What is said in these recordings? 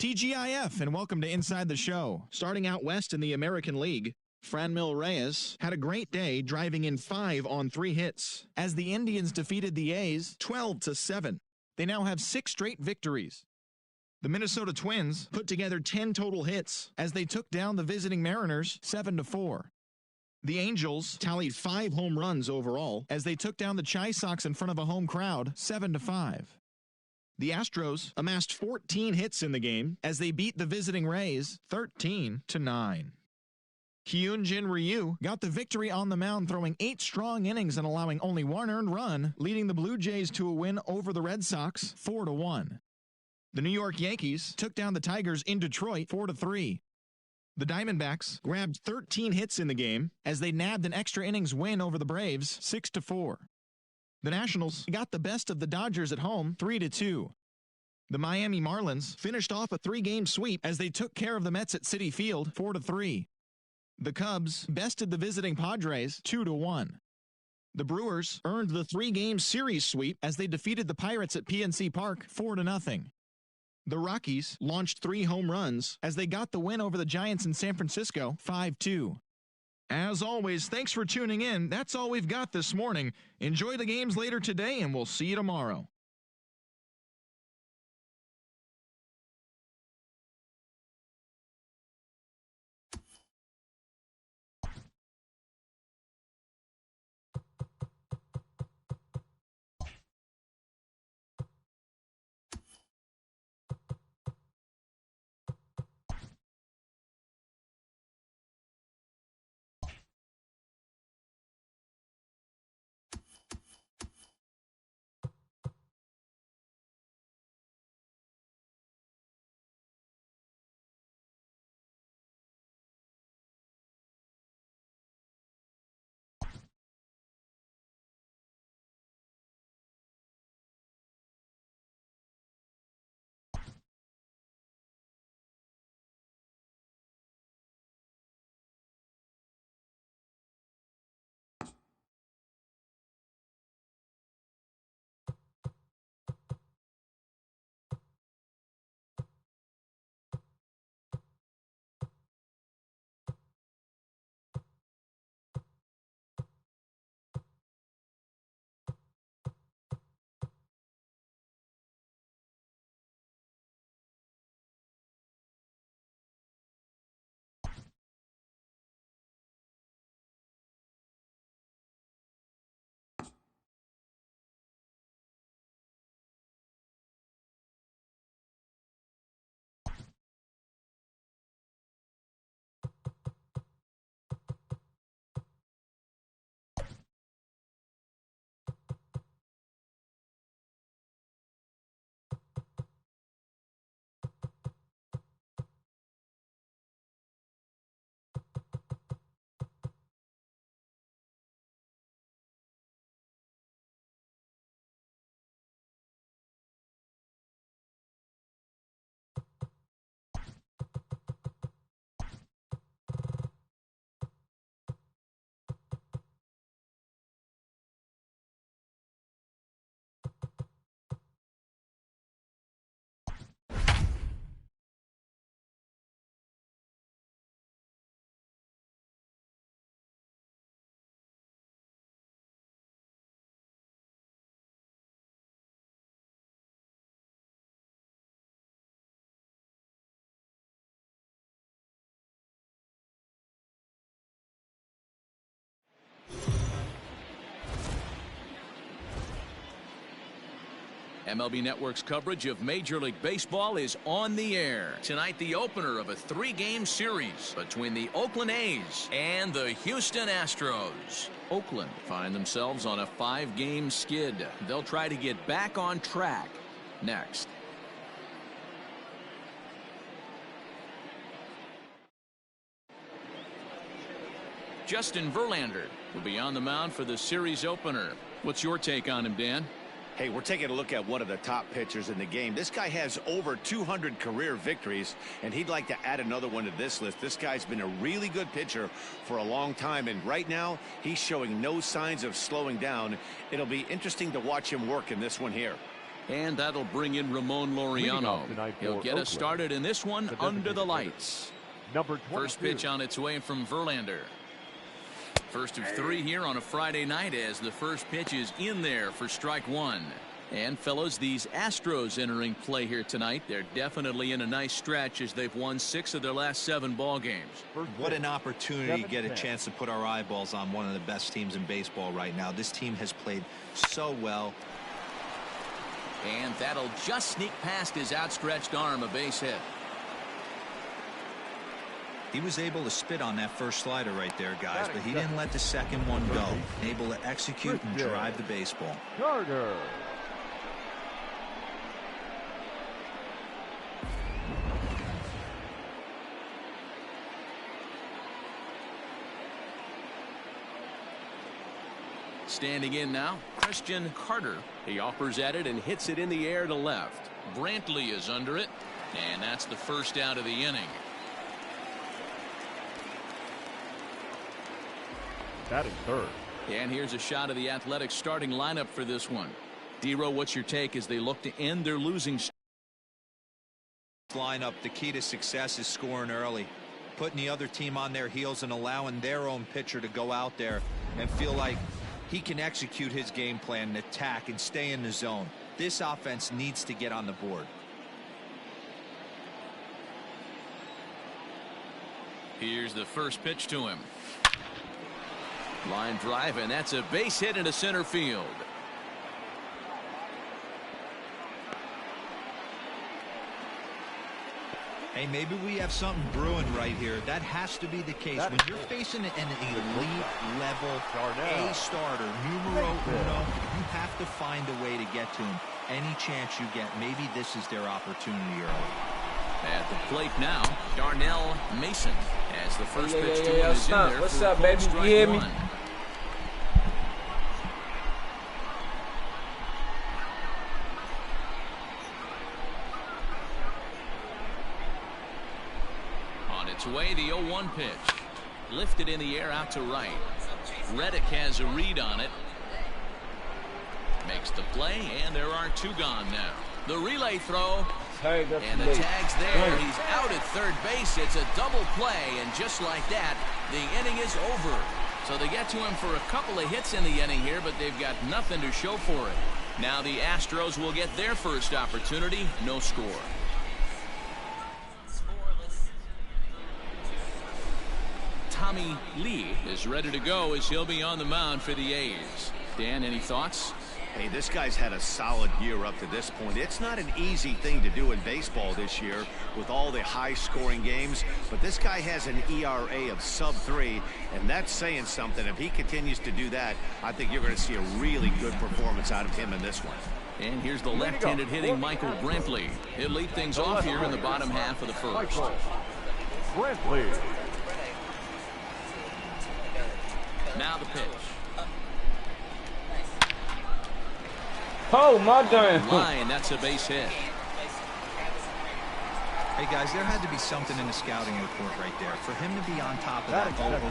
TGIF, and welcome to Inside the Show. Starting out west in the American League, Franmil Reyes had a great day, driving in 5 on 3 hits, as the Indians defeated the A's 12-7. They now have 6 straight victories. The Minnesota Twins put together 10 total hits as they took down the visiting Mariners 7-4. The Angels tallied 5 home runs overall as they took down the Chi Sox in front of a home crowd 7-5. The Astros amassed 14 hits in the game as they beat the visiting Rays 13-9. Hyunjin Ryu got the victory on the mound, throwing 8 strong innings and allowing only 1 earned run, leading the Blue Jays to a win over the Red Sox 4-1. The New York Yankees took down the Tigers in Detroit 4-3. The Diamondbacks grabbed 13 hits in the game as they nabbed an extra innings win over the Braves 6-4. The Nationals got the best of the Dodgers at home 3-2. The Miami Marlins finished off a 3-game sweep as they took care of the Mets at Citi Field 4-3. The Cubs bested the visiting Padres 2-1. The Brewers earned the 3-game series sweep as they defeated the Pirates at PNC Park 4-0. The Rockies launched 3 home runs as they got the win over the Giants in San Francisco 5-2. As always, thanks for tuning in. That's all we've got this morning. Enjoy the games later today, and we'll see you tomorrow. MLB Network's coverage of Major League Baseball is on the air. Tonight, the opener of a 3-game series between the Oakland A's and the Houston Astros. Oakland find themselves on a 5-game skid. They'll try to get back on track next. Justin Verlander will be on the mound for the series opener. What's your take on him, Dan? Hey, we're taking a look at one of the top pitchers in the game. This guy has over 200 career victories, and he'd like to add another one to this list. This guy's been a really good pitcher for a long time, and right now he's showing no signs of slowing down. It'll be interesting to watch him work in this one here. And that'll bring in Ramon Laureano. He'll get us started in this one under the lights. First pitch on its way from Verlander. First of 3 here on a Friday night as the first pitch is in there for strike one. And fellows, these Astros entering play here tonight. They're definitely in a nice stretch as they've won 6 of their last 7 ball games. What an opportunity to get a chance to put our eyeballs on one of the best teams in baseball right now. This team has played so well. And that'll just sneak past his outstretched arm, a base hit. He was able to spit on that first slider right there, guys, but he didn't let the second one go. Able to execute and drive the baseball. Carter. Standing in now, Christian Carter. He offers at it and hits it in the air to left. Brantley is under it, and that's the first out of the inning. Batting third. And here's a shot of the Athletics starting lineup for this one. D-Row, what's your take as they look to end their losing streak? Lineup, the key to success is scoring early, putting the other team on their heels and allowing their own pitcher to go out there and feel like he can execute his game plan and attack and stay in the zone. This offense needs to get on the board. Here's the first pitch to him. Line drive, and that's a base hit into center field. Hey, maybe we have something brewing right here. That has to be the case. When you're facing an elite level A starter, numero uno, you have to find a way to get to him. Any chance you get, maybe this is their opportunity early. At the plate now, Darnell Mason as the first pitch to him is in there. What's up, baby? You hear me? Away the 0-1 pitch. Lifted in the air out to right. Reddick has a read on it. Makes the play, and there are 2 gone now. The relay throw. And the tag's there. He's out at third base. It's a double play, and just like that, the inning is over. So they get to him for a couple of hits in the inning here, but they've got nothing to show for it. Now the Astros will get their first opportunity. No score. Tommy Lee is ready to go as he'll be on the mound for the A's. Dan, any thoughts? Hey, this guy's had a solid year up to this point. It's not an easy thing to do in baseball this year with all the high-scoring games, but this guy has an ERA of sub-3, and that's saying something. If he continues to do that, I think you're going to see a really good performance out of him in this one. And here's the left-handed hitting Michael Brantley. He'll lead things off here in the bottom half of the first. Brantley. Now the pitch. Oh, my darn. Line, that's a base hit. Hey, guys, there had to be something in the scouting report right there. For him to be on top of that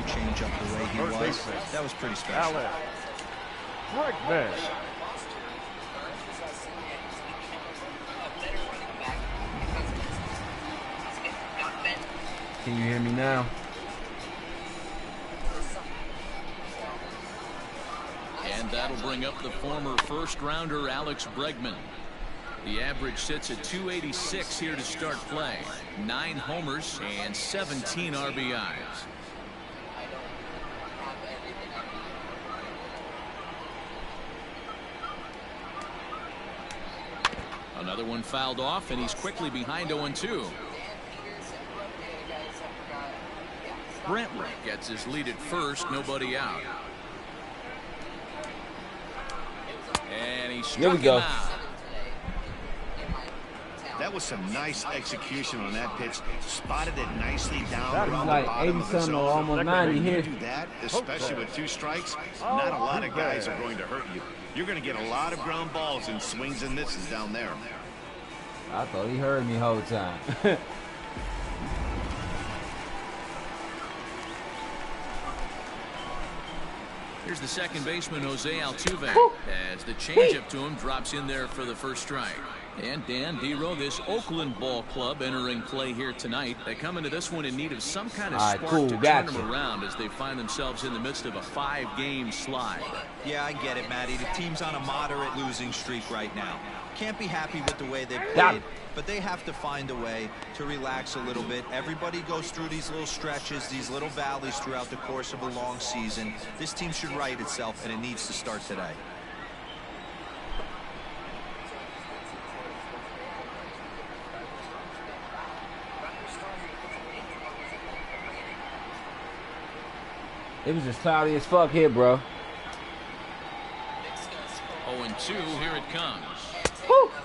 changeup the way he was, that was pretty special. Can you hear me now? And that'll bring up the former first-rounder Alex Bregman. The average sits at 286 here to start play. 9 homers and 17 RBIs. Another one fouled off, and he's quickly behind 0-2. Brantley gets his lead at first, nobody out. And he struck him out. That was some nice execution on that pitch. Spotted it nicely down around like the bottom of the 80-something zone. or almost 90 here. Do that, especially with 2 strikes, not a lot of guys are going to hurt you. You're going to get a lot of ground balls and swings and misses down there. I thought he heard me the whole time. Here's the second baseman, Jose Altuve, as the changeup to him drops in there for the first strike. And Dan Dero, this Oakland ball club entering play here tonight. They come into this one in need of some kind of spark to turn them around as they find themselves in the midst of a 5-game slide. Yeah, I get it, Matty. The team's on a moderate losing streak right now. Can't be happy with the way they played, but they have to find a way to relax a little bit. Everybody goes through these little stretches, these little valleys throughout the course of a long season. This team should right itself, and it needs to start today. It was just cloudy as fuck here, bro. 0-2, here it comes.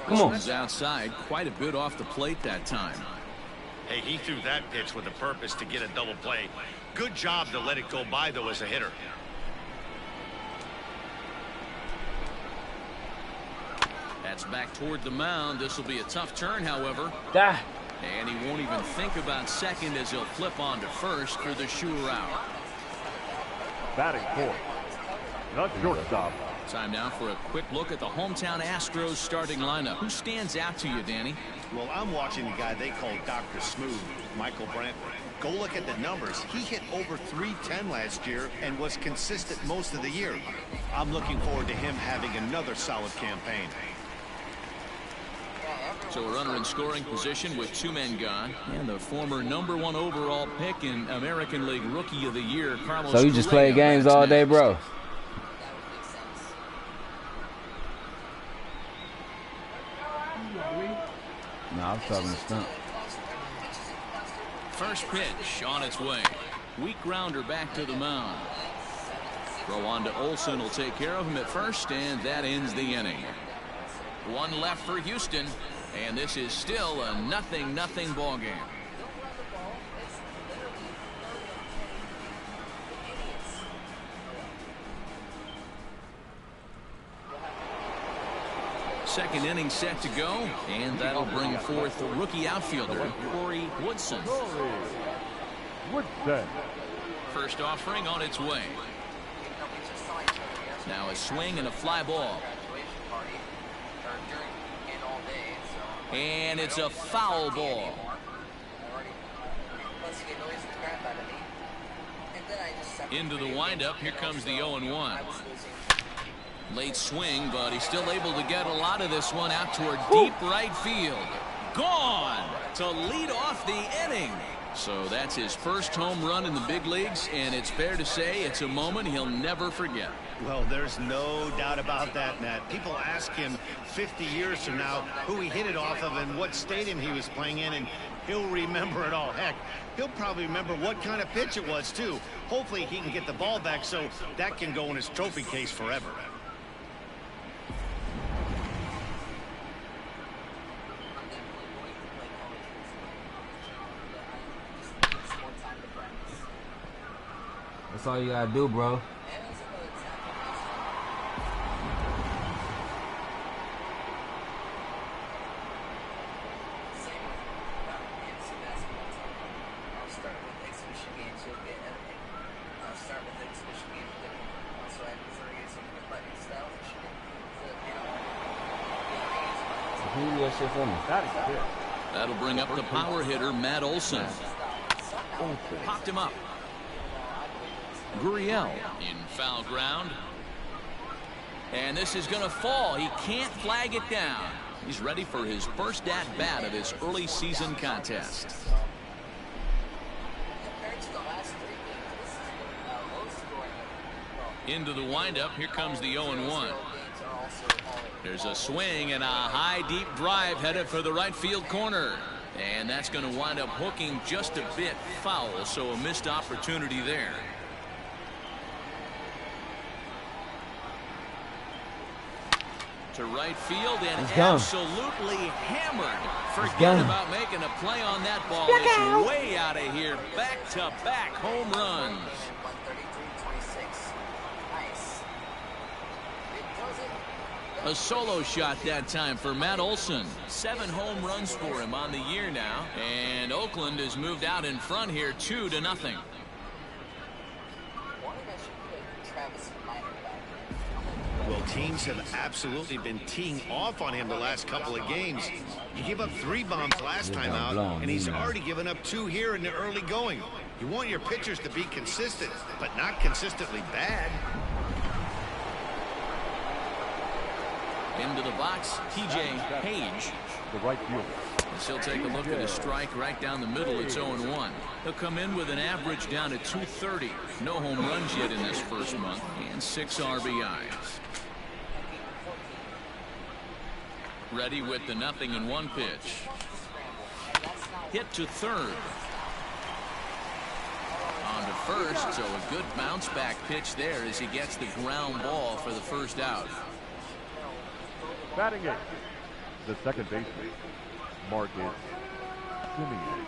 Come on. This outside, quite a bit off the plate that time. Hey, he threw that pitch with a purpose to get a double play. Good job to let it go by, though, as a hitter. That's back toward the mound. This will be a tough turn, however. And he won't even think about second as he'll flip on to first for the sure out. Batting fourth, the shortstop. Time now for a quick look at the hometown Astros starting lineup. Who stands out to you, Danny? Well, I'm watching the guy they call Dr. Smooth, Michael Brantley. Go look at the numbers. He hit over .310 last year and was consistent most of the year. I'm looking forward to him having another solid campaign. So a runner in scoring position with 2 men gone, and the former #1 overall pick in American League Rookie of the Year, Carlos. So you just play games all day, bro? No, I'm talking to Stump. First pitch on its way. Weak grounder back to the mound. Throw on to Olsen will take care of him at first, and that ends the inning. 1 left for Houston, and this is still a 0-0 ball game. Second inning set to go, and that'll bring forth the rookie outfielder, Corey Woodson. First offering on its way. Now a swing and a fly ball. And it's a foul ball. Into the windup, here comes the 0-1. Late swing, but he's still able to get a lot of this one out toward deep right field. Gone to lead off the inning. So that's his first home run in the big leagues, and it's fair to say it's a moment he'll never forget. Well, there's no doubt about that, Matt. People ask him 50 years from now who he hit it off of and what stadium he was playing in, and he'll remember it all. Heck, he'll probably remember what kind of pitch it was, too. Hopefully he can get the ball back so that can go in his trophy case forever. That's all you gotta do, bro. That'll bring up the power hitter, Matt Olson. Popped him up. Gurriel in foul ground. And this is going to fall. He can't flag it down. He's ready for his first at-bat of this early season contest. Into the windup. Here comes the 0-1. There's a swing and a high deep drive headed for the right field corner. And that's going to wind up hooking just a bit foul, so a missed opportunity there. To right field and absolutely hammered. Forget about making a play on that ball. It's way out of here. Back-to-back home runs. A solo shot that time for Matt Olson. 7 home runs for him on the year now. And Oakland has moved out in front here 2-0. teams have absolutely been teeing off on him the last couple of games. He gave up 3 bombs last time out, and he's already given up 2 here in the early going. You want your pitchers to be consistent, but not consistently bad. Into the box, TJ Page. The right fielder. He'll take a look at his strike right down the middle. It's 0-1. He'll come in with an average down to 230. No home runs yet in this first month, and 6 RBIs. Ready with the 0-1 pitch. Hit to third. On to first, so a good bounce back pitch there as he gets the ground ball for the first out. Batting 8th, the second baseman, Marcus Simeon.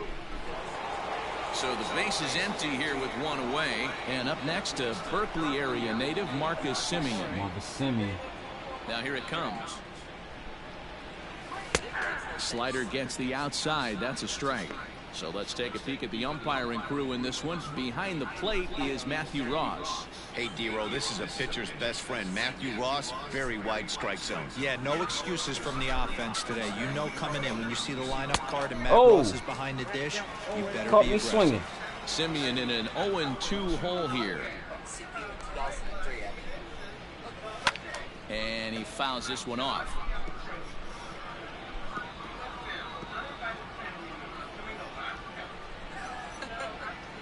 So the base is empty here with 1 away. And up next, a Berkeley area native, Marcus Simeon. Now here it comes. Slider gets the outside. That's a strike. So let's take a peek at the umpiring crew in this one. Behind the plate is Matthew Ross. Hey, D-Row, this is a pitcher's best friend. Matthew Ross, very wide strike zone. Yeah, no excuses from the offense today. You know coming in when you see the lineup card and Matt Ross is behind the dish, you better be aggressive. Swinging. Simeon in an 0-2 hole here. And he fouls this one off.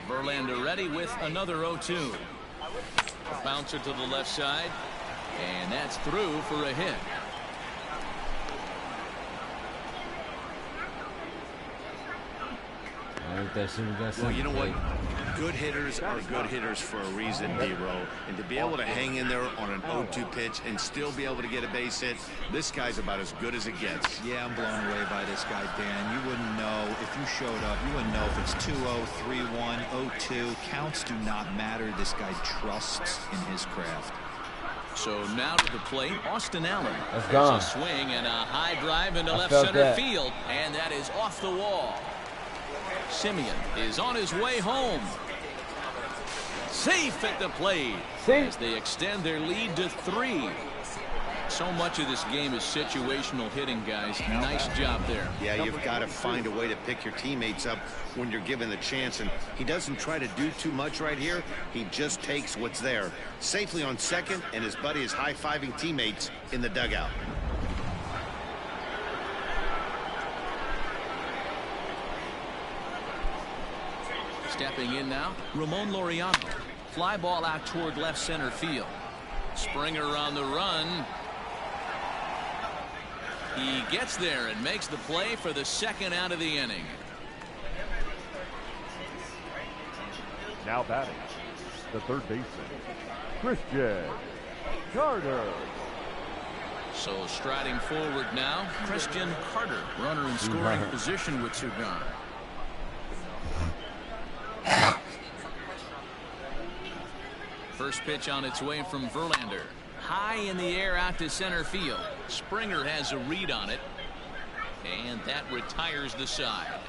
Verlander ready with another 0-2. Bouncer to the left side, and that's through for a hit. Well, you know what? Good hitters are good hitters for a reason, D-Row. And to be able to hang in there on an 0-2 pitch and still be able to get a base hit, this guy's about as good as it gets. Yeah, I'm blown away by this guy, Dan. You wouldn't know if you showed up. You wouldn't know if it's 2-0, 3-1, 0-2. Counts do not matter. This guy trusts in his craft. So now to the plate, Austin Allen. That's gone. A swing and a high drive into left center field, and that is off the wall. Simeon is on his way home. Safe at the plate as they extend their lead to 3. So much of this game is situational hitting, guys. Nice job there. Yeah, you've got to find a way to pick your teammates up when you're given the chance, and he doesn't try to do too much right here. He just takes what's there. Safely on second, and his buddy is high-fiving teammates in the dugout. Stepping in now, Ramon Laureano. Fly ball out toward left center field. Springer on the run. He gets there and makes the play for the second out of the inning. Now batting, the third baseman, Christian Carter. So striding forward now, Christian Carter, runner in scoring position with 2 gone. First pitch on its way from Verlander. High in the air out to center field. Springer has a read on it, and that retires the side.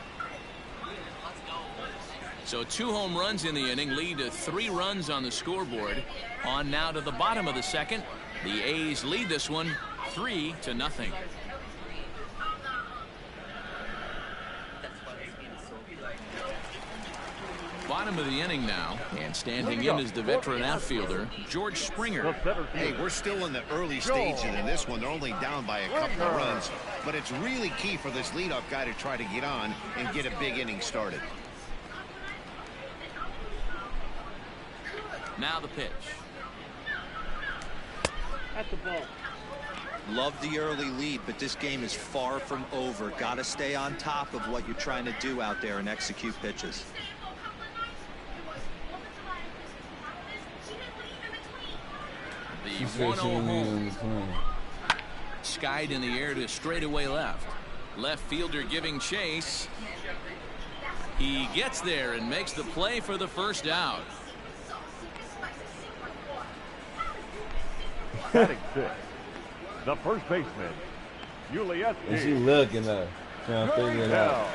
So 2 home runs in the inning lead to 3 runs on the scoreboard. On now to the bottom of the second. The A's lead this one 3-0. Bottom of the inning now, and standing in is the veteran outfielder, George Springer. Hey, we're still in the early stages in this one. They're only down by a couple of runs, but it's really key for this leadoff guy to try to get on and get a big inning started. Now the pitch. At the ball. Love the early lead, but this game is far from over. Got to stay on top of what you're trying to do out there and execute pitches. The 1-0 home. Skied in the air to straightaway left. Left fielder giving chase. He gets there and makes the play for the first out. Batting 6th, the first baseman, Yuli. Is he looking up? Trying to figure it out.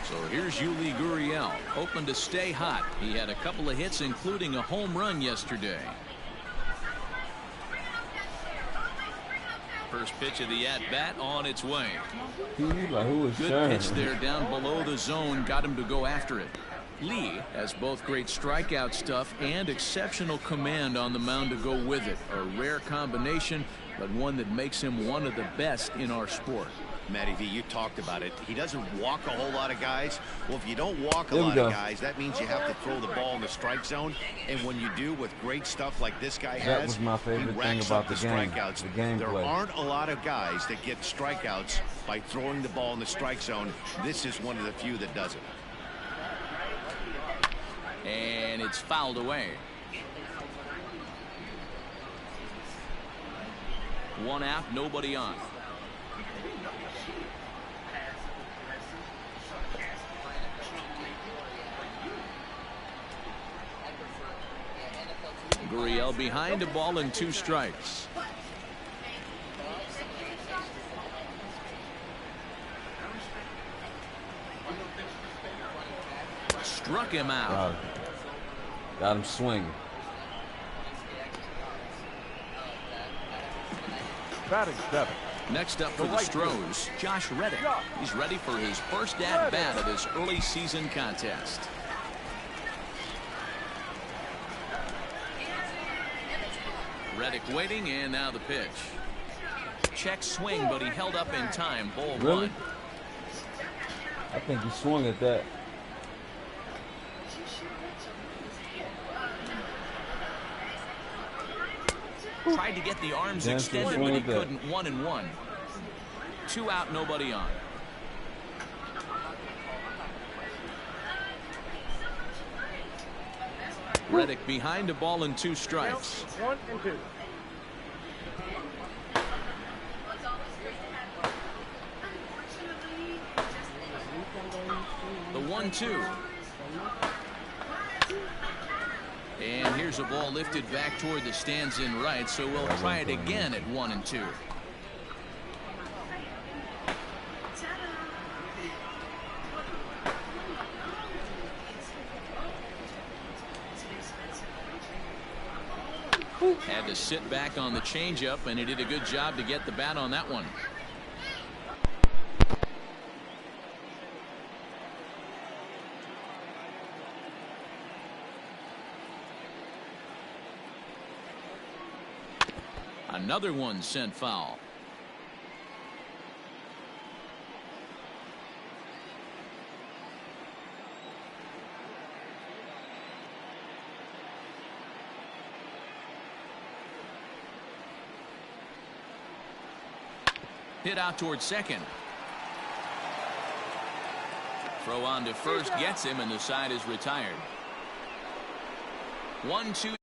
So here's Yuli Gurriel, hoping to stay hot. He had a couple of hits, including a home run yesterday. First pitch of the at-bat on its way. Good pitch there down below the zone. Got him to go after it. Lee has both great strikeout stuff and exceptional command on the mound to go with it. A rare combination, but one that makes him one of the best in our sport. Matty V, you talked about it. He doesn't walk a whole lot of guys. Well, if you don't walk a lot of guys, that means you have to throw the ball in the strike zone. And when you do, with great stuff like this guy has, that was my favorite thing about the game. Strikeouts. There aren't a lot of guys that get strikeouts by throwing the ball in the strike zone. This is one of the few that does it. And it's fouled away. One out, nobody on. Gurriel behind a ball and 2 strikes. Struck him out. Got him swinging. Batting 7. Next up for the Stros, Josh Reddick. He's ready for his first at-bat of this early season contest. Reddick waiting, and now the pitch. Check swing, but he held up in time. Ball 1. I think he swung at that. Tried to get the arms extended, but he couldn't. 1-1. 2 out, nobody on. Reddick behind a ball and 2 strikes. 1-2. The 1-2. And here's a ball lifted back toward the stands in right, so we'll try it again at 1-2. Had to sit back on the changeup, and he did a good job to get the bat on that one. Another one sent foul. Hit out towards second. Throw on to first gets him, and the side is retired. 1-2.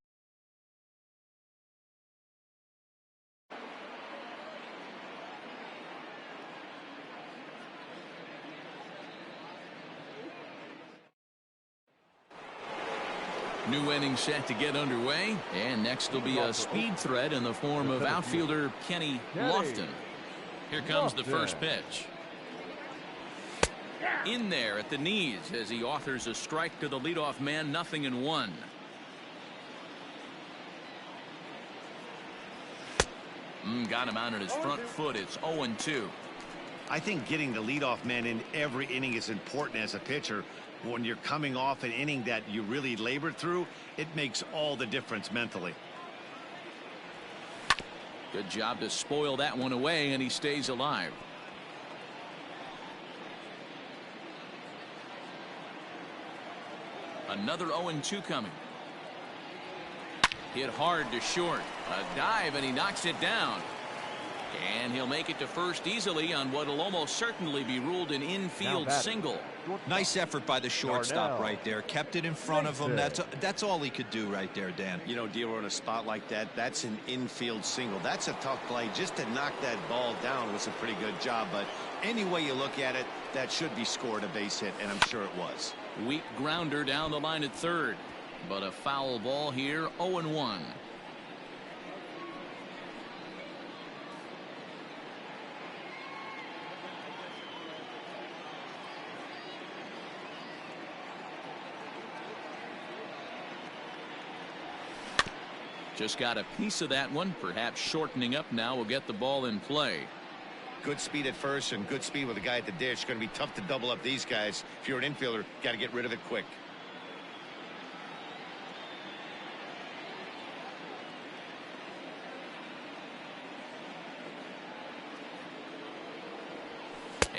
New inning set to get underway, and next will be a speed threat in the form of outfielder Kenny Lofton. Here comes the first pitch. In there at the knees as he authors a strike to the leadoff man. 0-1. Got him out on his front foot. It's 0-2. I think getting the leadoff man in every inning is important as a pitcher. When you're coming off an inning that you really labored through, it makes all the difference mentally. Good job to spoil that one away, and he stays alive. Another 0-2 coming. Hit hard to short. A dive, and he knocks it down. And he'll make it to first easily on what will almost certainly be ruled an infield single. Nice effort by the shortstop right there. Kept it in front of him. That's all he could do right there, Dan. You know, dealer in a spot like that, that's an infield single. That's a tough play. Just to knock that ball down was a pretty good job. But any way you look at it, that should be scored a base hit, and I'm sure it was. Weak grounder down the line at third. But a foul ball here. 0-1. Just got a piece of that one. Perhaps shortening up now will get the ball in play. Good speed at first and good speed with a guy at the dish. Going to be tough to double up these guys. If you're an infielder, got to get rid of it quick.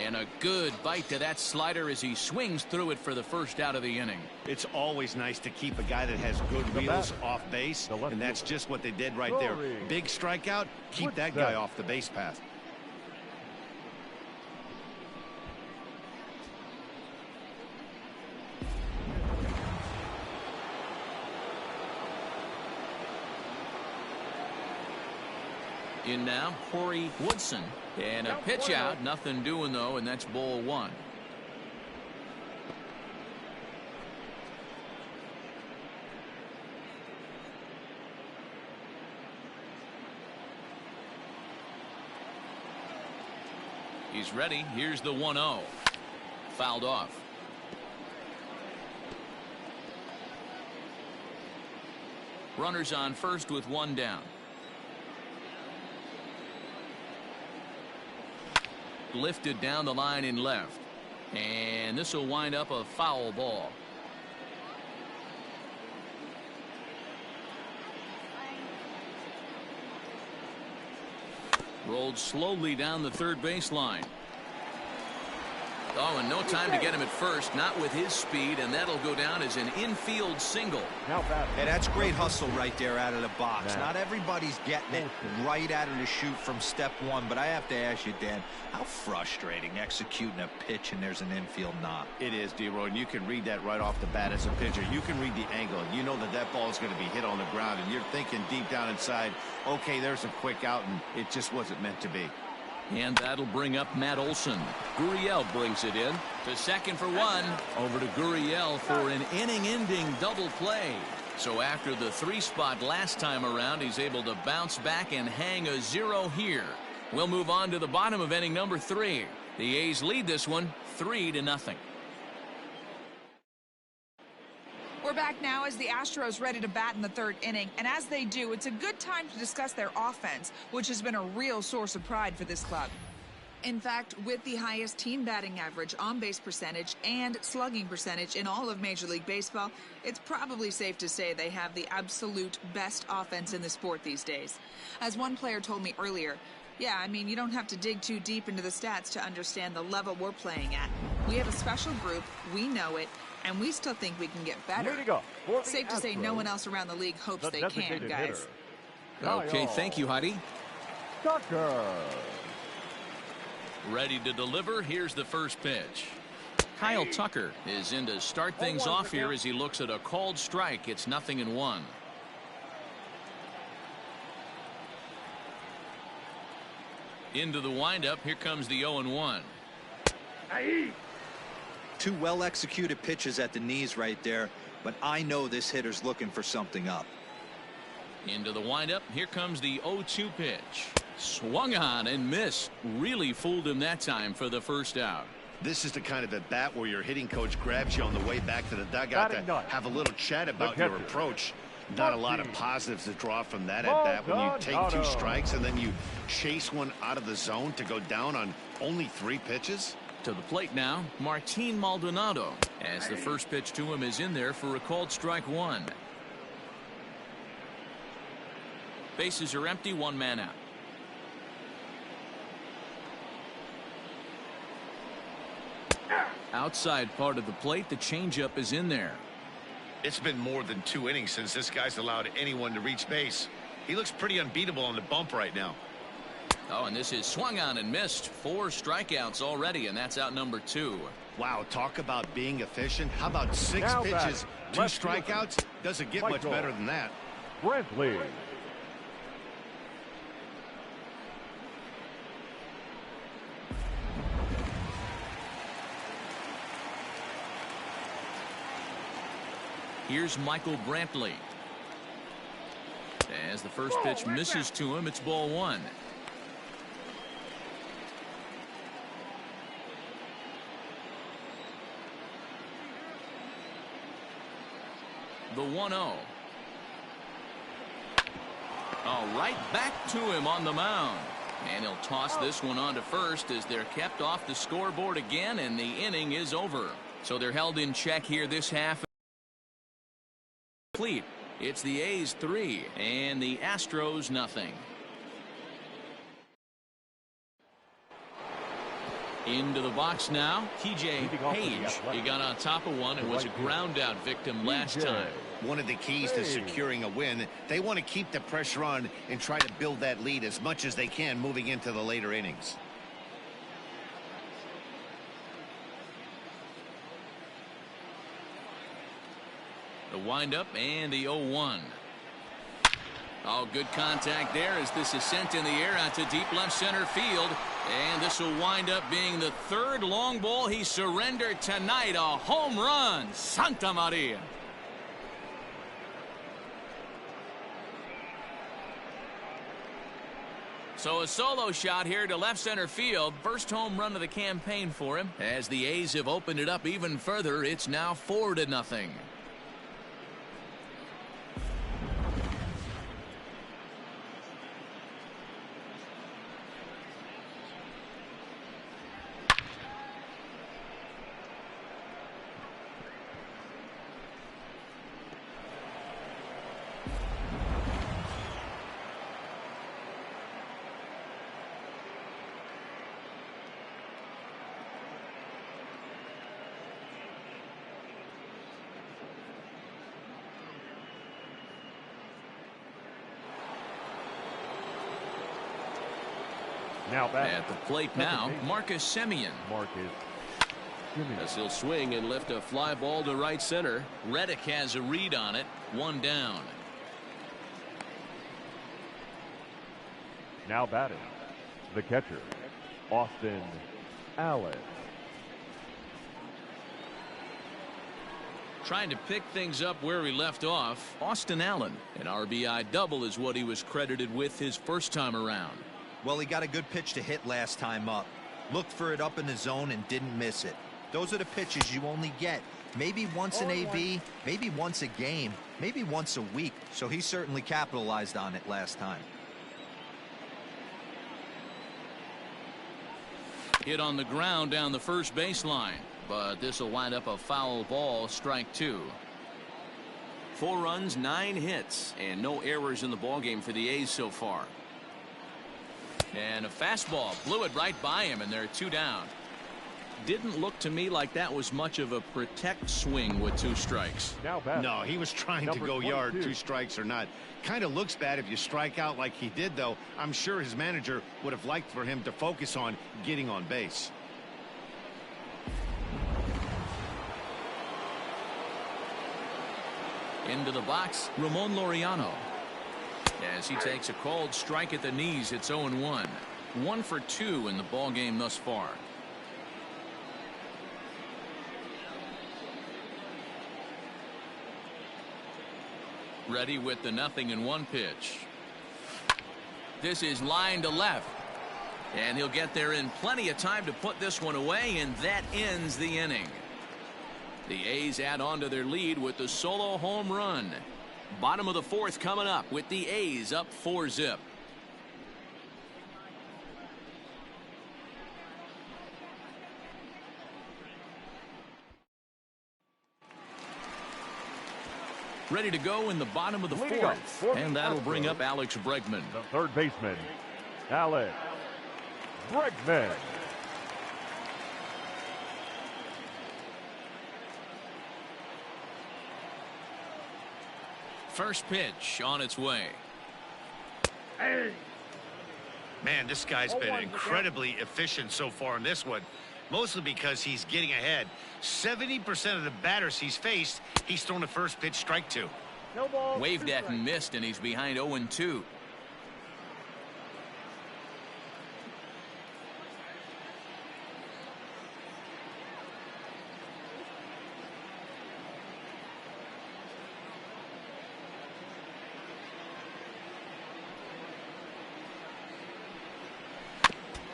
And a good bite to that slider as he swings through it for the first out of the inning. It's always nice to keep a guy that has good wheels off base, and that's just what they did right there. Big strikeout, keep that guy off the base path. In now, Corey Woodson. And a pitch out. Nothing doing, though, and that's ball one. He's ready. Here's the 1-0. Fouled off. Runners on first with one down. Lifted down the line in left, and this will wind up a foul ball. Rolled slowly down the third baseline. Oh, and no time to get him at first, not with his speed, and that'll go down as an infield single. Hey, that's great hustle right there out of the box. Not everybody's getting it right out of the chute from step one, but I have to ask you, Dan, how frustrating executing a pitch and there's an infield knock. It is, D-Roy, and you can read that right off the bat as a pitcher. You can read the angle. You know that that ball is going to be hit on the ground, and you're thinking deep down inside, okay, there's a quick out, and it just wasn't meant to be. And that'll bring up Matt Olson. Gurriel brings it in to second for one. Over to Gurriel for an inning-ending double play. So after the 3-spot last time around, he's able to bounce back and hang a 0 here. We'll move on to the bottom of inning number 3. The A's lead this one 3-0. We're back now as the Astros ready to bat in the third inning, and as they do, it's a good time to discuss their offense, which has been a real source of pride for this club. In fact, with the highest team batting average, on-base percentage, and slugging percentage in all of Major League Baseball, it's probably safe to say they have the absolute best offense in the sport these days. As one player told me earlier, yeah, I mean, you don't have to dig too deep into the stats to understand the level we're playing at. We have a special group, we know it, and we still think we can get better. Safe to say no one else around the league hopes they can, guys. Okay, thank you, Heidi. Ready to deliver. Here's the first pitch. Kyle Tucker is in to start things off here as he looks at a called strike. It's 0-1. Into the windup. Here comes the 0-1. Two well-executed pitches at the knees right there, but I know this hitter's looking for something up. Into the windup. Here comes the 0-2 pitch. Swung on and missed. Really fooled him that time for the first out. This is the kind of at bat where your hitting coach grabs you on the way back to the dugout to have a little chat about your approach. Not a lot of positives to draw from that at bat when you take 2 strikes and then you chase one out of the zone to go down on only 3 pitches. To the plate now, Martin Maldonado, as the first pitch to him is in there for a called strike 1. Bases are empty, 1 man out. Outside part of the plate, the changeup is in there. It's been more than 2 innings since this guy's allowed anyone to reach base. He looks pretty unbeatable on the bump right now. Oh, and this is swung on and missed. 4 strikeouts already, and that's out number 2. Wow, talk about being efficient. How about 6 pitches, 2 strikeouts? Doesn't get much better than that. Brantley. Here's Michael Brantley. As the first pitch misses to him, it's ball 1. The 1-0. All right, back to him on the mound. And he'll toss this one on to first as they're kept off the scoreboard again, and the inning is over. So they're held in check here this half. Complete. It's the A's 3 and the Astros nothing. Into the box now, TJ Page. He got on top of one and was a ground out victim last time. One of the keys to securing a win, they want to keep the pressure on and try to build that lead as much as they can moving into the later innings. The windup and the 0-1. Oh, good contact there as this is sent in the air out to deep left center field. And this will wind up being the third long ball he surrendered tonight. A home run. Santa Maria. So a solo shot here to left center field. First home run of the campaign for him. As the A's have opened it up even further, it's now 4-0. Now back at the plate now, Marcus Semien. As he'll swing and lift a fly ball to right center. Reddick has a read on it. One down. Now batting, the catcher, Austin Allen. Trying to pick things up where he left off. Austin Allen. An RBI double is what he was credited with his first time around. Well, he got a good pitch to hit last time up. Looked for it up in the zone and didn't miss it. Those are the pitches you only get maybe once in AB, maybe once a game, maybe once a week. So he certainly capitalized on it last time. Hit on the ground down the first baseline, but this will wind up a foul ball. Strike 2. 4 runs, 9 hits, and no errors in the ballgame for the A's so far. And a fastball blew it right by him, and they're 2 down. Didn't look to me like that was much of a protect swing with 2 strikes. No, he was trying to go yard, 2 strikes or not. Kind of looks bad if you strike out like he did, though. I'm sure his manager would have liked for him to focus on getting on base. Into the box, Ramon Laureano. As he takes a called strike at the knees, it's 0-1. 1 for 2 in the ball game thus far. Ready with the 0-1 pitch. This is line to left. And he'll get there in plenty of time to put this one away, and that ends the inning. The A's add on to their lead with the solo home run. Bottom of the 4th coming up with the A's up 4-0. Ready to go in the bottom of the 4th. And that'll bring up Alex Bregman. The third baseman, Alex Bregman. First pitch on its way. Man, this guy's been incredibly efficient so far in this one, mostly because he's getting ahead. 70% of the batters he's faced, he's thrown the first pitch, strike 2. Waved at and missed, and he's behind 0-2.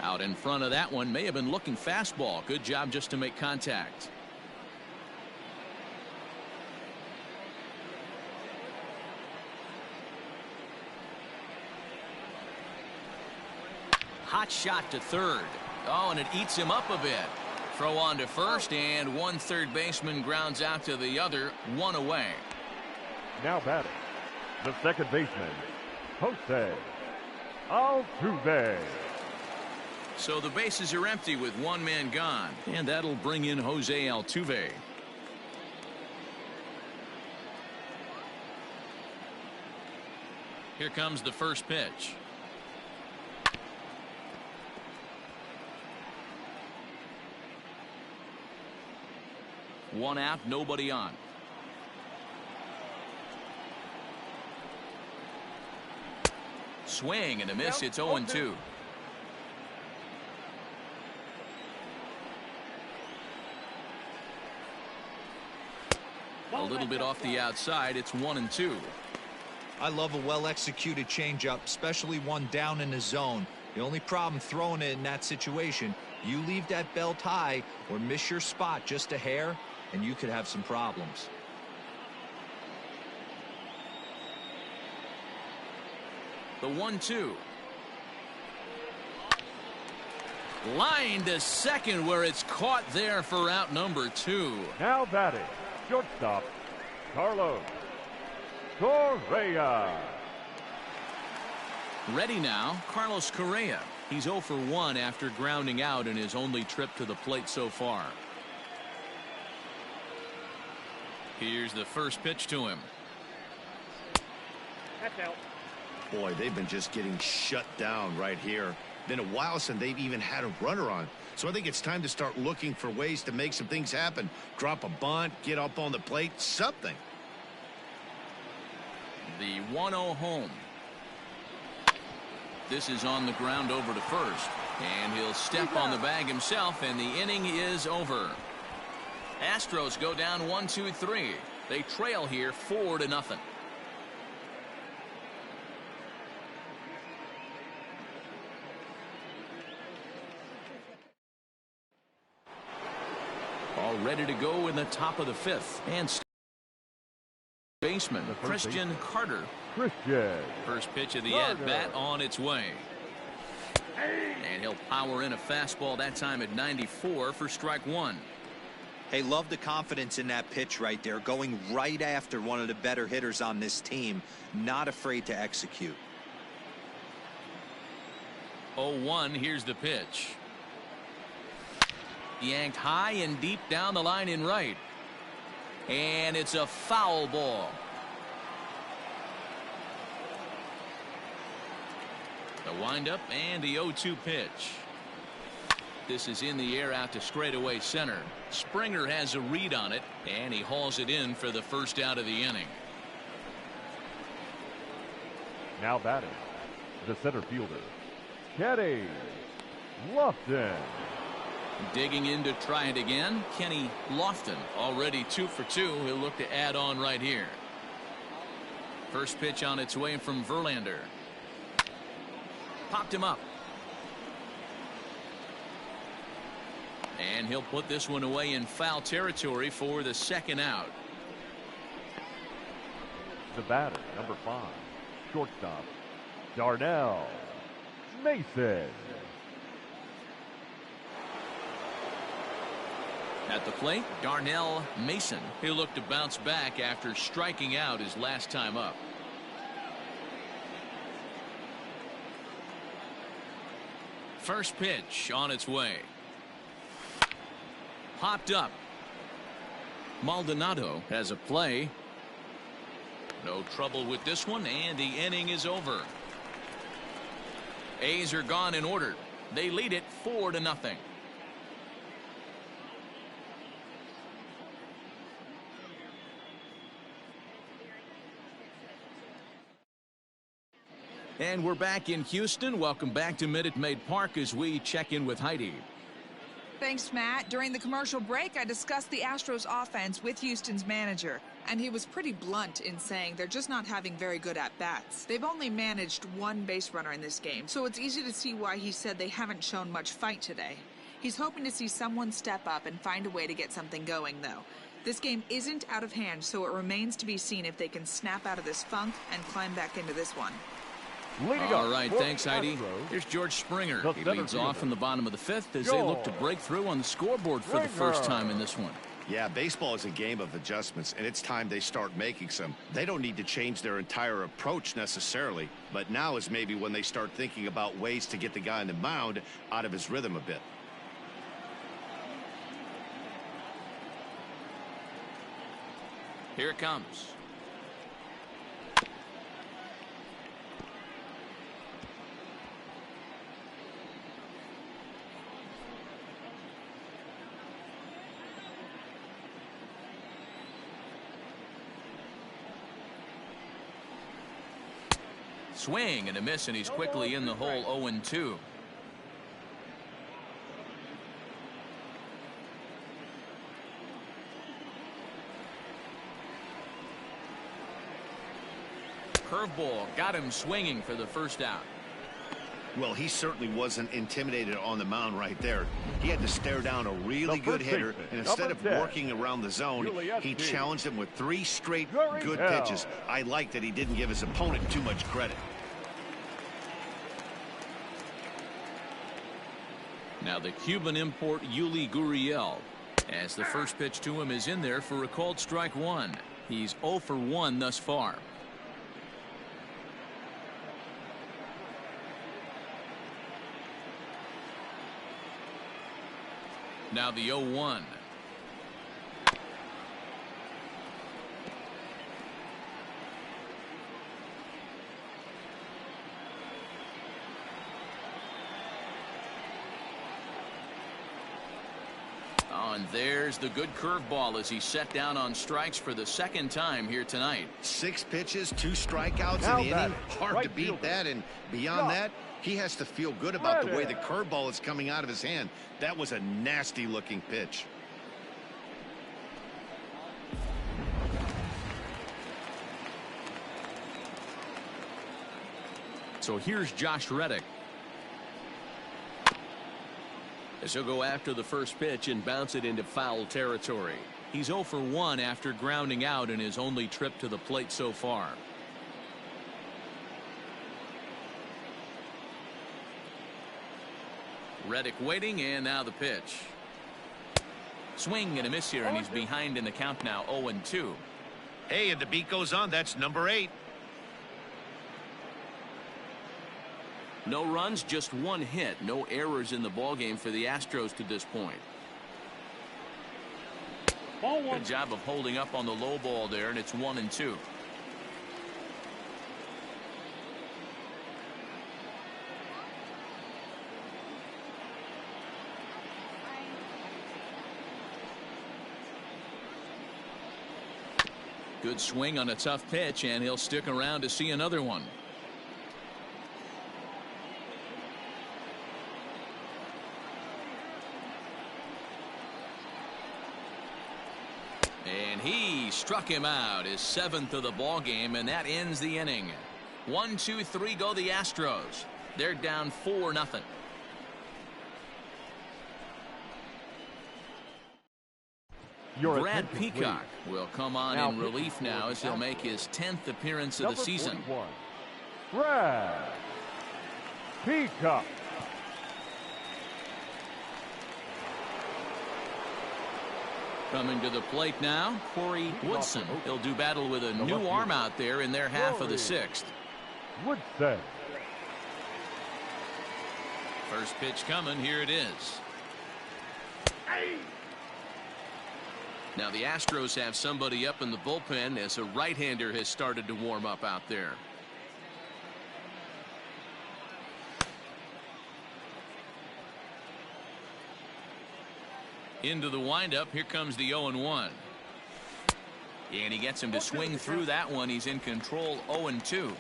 Out in front of that one, may have been looking fastball. Good job just to make contact. Hot shot to third. Oh, and it eats him up a bit. Throw on to first, and one third baseman grounds out to the other, one away. Now batting, the second baseman, Jose Altuve. So the bases are empty with one man gone, and that'll bring in Jose Altuve. Here comes the first pitch. One out, nobody on. Swing and a miss. It's 0-2. A little bit off the outside. It's 1-2. I love a well-executed changeup, especially one down in the zone. The only problem throwing it in that situation, you leave that belt high or miss your spot just a hair, and you could have some problems. The 1-2. Line to second, where it's caught there for out number 2. Now batting, shortstop, Carlos Correa. Ready now, Carlos Correa. He's 0 for 1 after grounding out in his only trip to the plate so far. Here's the first pitch to him. That's out. Boy, they've been just getting shut down right here. Been a while since they've even had a runner on. So I think it's time to start looking for ways to make some things happen. Drop a bunt, get up on the plate, something. The 1-0 home. This is on the ground over to first. And he'll step on the bag himself, and the inning is over. Astros go down 1-2-3. They trail here 4-0. All ready to go in the top of the 5th. And baseman Christian Carter. First pitch of the at-bat on its way. And he'll power in a fastball, that time at 94 for strike 1. Hey, love the confidence in that pitch right there, going right after one of the better hitters on this team, not afraid to execute. 0-1, here's the pitch. Yanked high and deep down the line in right. And it's a foul ball. The windup and the 0-2 pitch. This is in the air out to straightaway center. Springer has a read on it, and he hauls it in for the first out of the inning. Now batting, the center fielder, Kenny Lofton. Digging in to try it again, Kenny Lofton, already 2 for 2. He'll look to add on right here. First pitch on its way from Verlander. Popped him up. And he'll put this one away in foul territory for the second out. The batter, number 5, shortstop, Darnell Mason. At the plate, Darnell Mason. He'll look to bounce back after striking out his last time up. First pitch on its way. Popped up. Maldonado has a play. No trouble with this one, and the inning is over. A's are gone in order. They lead it 4-0. And we're back in Houston. Welcome back to Minute Maid Park as we check in with Heidi. Thanks, Matt. During the commercial break, I discussed the Astros offense with Houston's manager, and he was pretty blunt in saying they're just not having very good at-bats. They've only managed one base runner in this game, so it's easy to see why he said they haven't shown much fight today. He's hoping to see someone step up and find a way to get something going, though. This game isn't out of hand, so it remains to be seen if they can snap out of this funk and climb back into this one. All right, thanks, Heidi. Here's George Springer. He leads off in the bottom of the fifth as they look to break through on the scoreboard for the first time in this one. Yeah, baseball is a game of adjustments, and it's time they start making some. They don't need to change their entire approach necessarily, but now is maybe when they start thinking about ways to get the guy on the mound out of his rhythm a bit. Here it comes. Swing and a miss, and he's quickly in the hole. 0-2. Curveball got him swinging for the first out. Well, he certainly wasn't intimidated on the mound right there. He had to stare down a really good hitter, and instead of working around the zone, he challenged him with 3 straight good pitches. I like that he didn't give his opponent too much credit. Now the Cuban import Yuli Gurriel, as the first pitch to him is in there for a called strike 1. He's 0 for 1 thus far. Now the 0-1. Oh, and there's the good curveball as he's set down on strikes for the second time here tonight. 6 pitches, 2 strikeouts in the inning. Hard to beat that, and beyond that, he has to feel good about the way the curveball is coming out of his hand. That was a nasty looking pitch. So here's Josh Reddick. As he'll go after the first pitch and bounce it into foul territory. He's 0 for 1 after grounding out in his only trip to the plate so far. Reddick waiting, and now the pitch. Swing and a miss here, and he's behind in the count now. 0-2. Hey, and the beat goes on. That's number 8. No runs, just 1 hit. No errors in the ballgame for the Astros to this point. Good job of holding up on the low ball there, and it's 1-2. Good swing on a tough pitch, and he'll stick around to see another one. And he struck him out, his 7th of the ball game, and that ends the inning. 1, 2, 3 go the Astros. They're down 4-0. Brad Peacock will come on in relief now as he'll make his 10th appearance of the season. 41. Brad Peacock. Coming to the plate now, Corey Woodson. He'll do battle with a new arm out there in their half of the 6th. Woodson. First pitch coming. Here it is. Now the Astros have somebody up in the bullpen as a right-hander has started to warm up out there. Into the windup. Here comes the 0-1. And he gets him to swing through that one. He's in control. 0-2.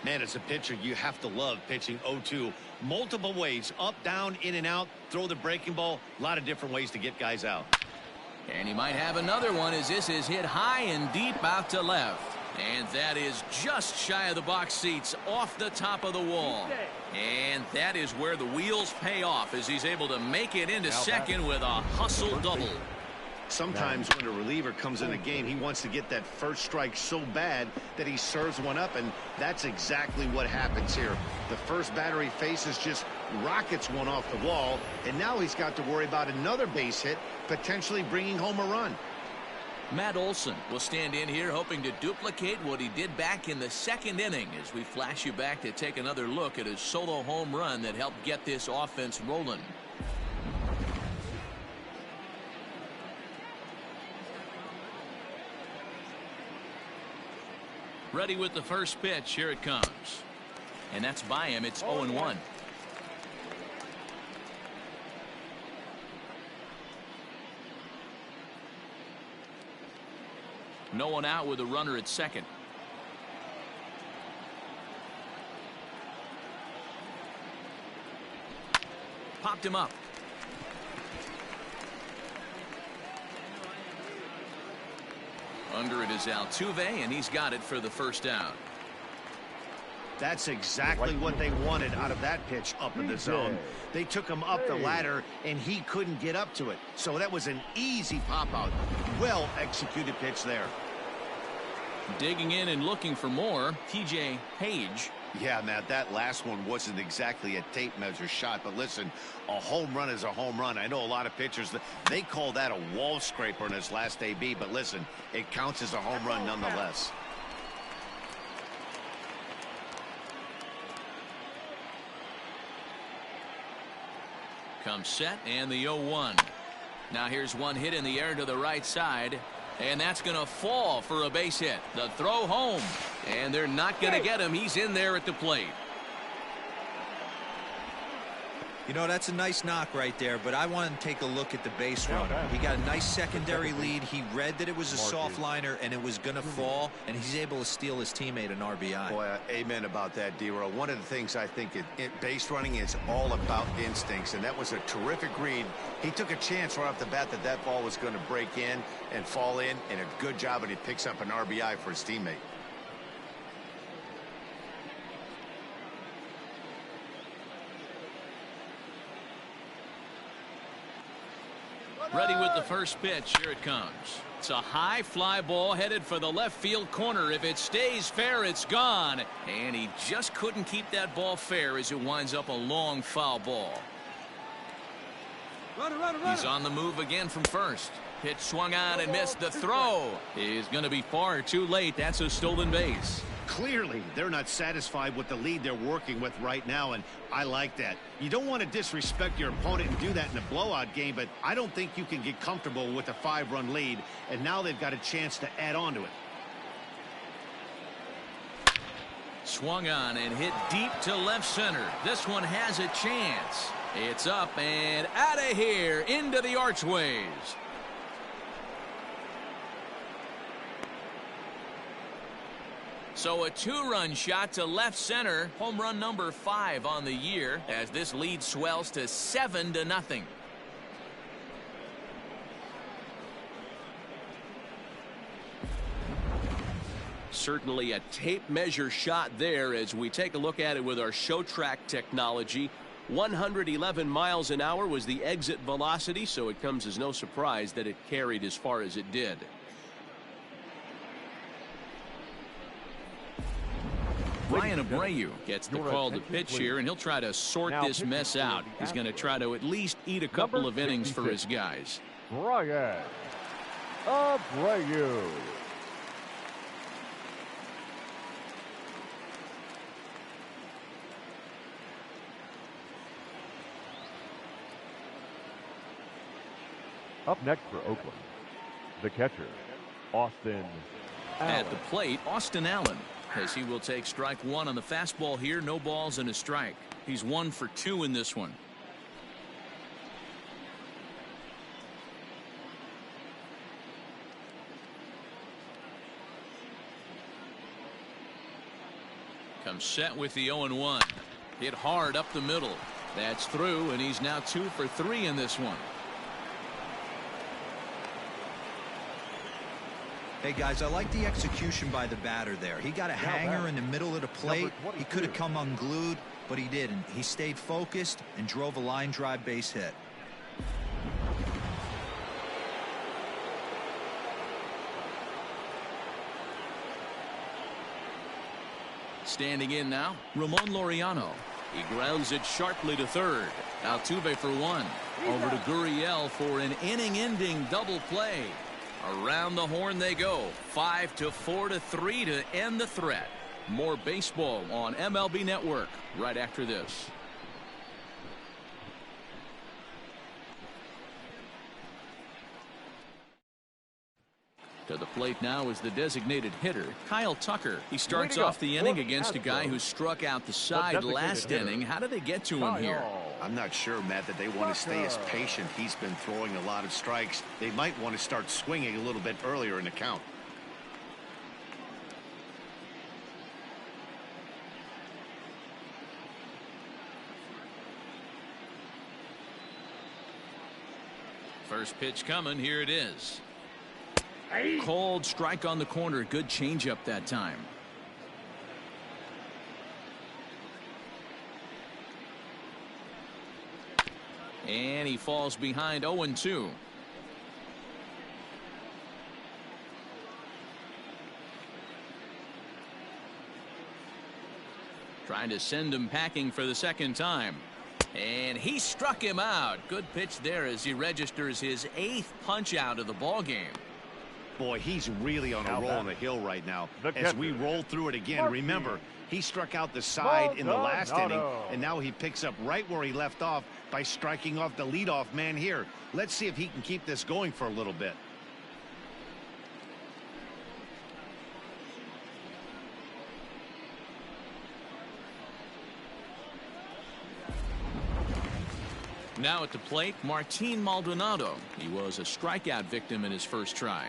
Man, as a pitcher, you have to love pitching 0-2. Multiple ways, up, down, in and out, throw the breaking ball. A lot of different ways to get guys out. And he might have another one as this is hit high and deep out to left. And that is just shy of the box seats, off the top of the wall. And that is where the wheels pay off as he's able to make it into second with a hustle double. Sometimes when a reliever comes in a game, he wants to get that first strike so bad that he serves one up, and that's exactly what happens here. The first batter he faces just rockets one off the wall, and now he's got to worry about another base hit, potentially bringing home a run. Matt Olson will stand in here hoping to duplicate what he did back in the second inning as we flash you back to take another look at his solo home run that helped get this offense rolling. Ready with the first pitch. Here it comes. And that's by him. It's 0-1. No one out with a runner at second. Popped him up. Under it is Altuve, and he's got it for the first out. That's exactly what they wanted out of that pitch up in the zone. They took him up the ladder, and he couldn't get up to it. So that was an easy pop-out. Well executed pitch there. Digging in and looking for more, TJ Page. Yeah, Matt, that last one wasn't exactly a tape measure shot, but listen, a home run is a home run. I know a lot of pitchers, they call that a wall scraper in his last AB, but listen, it counts as a home run nonetheless. Comes set, and the 0-1. Now here's one hit in the air to the right side. And that's going to fall for a base hit. The throw home. And they're not going to get him. He's in there at the plate. You know, that's a nice knock right there, but I want to take a look at the base runner. He got a nice secondary lead. He read that it was a soft liner and it was going to fall, and he's able to steal his teammate an RBI. Boy, amen about that, D-Row. One of the things I think base running is all about instincts, and that was a terrific read. He took a chance right off the bat that ball was going to break in and fall in, and a good job, and he picks up an RBI for his teammate. Ready with the first pitch. Here it comes. It's a high fly ball headed for the left field corner. If it stays fair, it's gone. And he just couldn't keep that ball fair as it winds up a long foul ball. He's on the move again from first. Pitch swung on and missed. The throw is going to be far too late. That's a stolen base. Clearly, they're not satisfied with the lead they're working with right now, and I like that. You don't want to disrespect your opponent and do that in a blowout game, but I don't think you can get comfortable with a 5-run lead, and now they've got a chance to add on to it. Swung on and hit deep to left center. This one has a chance. It's up and out of here into the archways. So a 2-run shot to left center. Home run number 5 on the year as this lead swells to 7-0. Certainly a tape measure shot there as we take a look at it with our show track technology. 111 miles an hour was the exit velocity, so it comes as no surprise that it carried as far as it did. Ryan Abreu gets the call to pitch here, and he'll try to sort this mess out. He's going to try to at least eat a couple of innings for his guys. Ryan Abreu. Up next for Oakland, the catcher, Austin Allen. At the plate, Austin Allen, as he will take strike 1 on the fastball here. No balls and a strike. He's 1 for 2 in this one. Comes set with the 0-1. Hit hard up the middle. That's through, and he's now 2 for 3 in this one. Hey, guys, I like the execution by the batter there. He got a hanger in the middle of the plate. He could have come unglued, but he didn't. He stayed focused and drove a line drive base hit. Standing in now, Ramon Laureano. He grounds it sharply to third. Altuve for one. Over to Gurriel for an inning-ending double play. Around the horn they go. 5-4-3 to end the threat. More baseball on MLB Network right after this. To the plate now is the designated hitter, Kyle Tucker. He starts off the inning against a guy who struck out the side last inning. How did they get to him here? I'm not sure, Matt, that they want to stay as patient. He's been throwing a lot of strikes. They might want to start swinging a little bit earlier in the count. First pitch coming. Here it is. Cold strike on the corner. Good changeup that time. And he falls behind 0-2. Trying to send him packing for the second time. And he struck him out. Good pitch there as he registers his 8th punch out of the ball game. Boy, he's really on a roll on the hill right now. As we roll through it again, remember, he struck out the side in the last inning, and now he picks up right where he left off by striking off the leadoff man here. Let's see if he can keep this going for a little bit. Now at the plate, Martin Maldonado. He was a strikeout victim in his first try.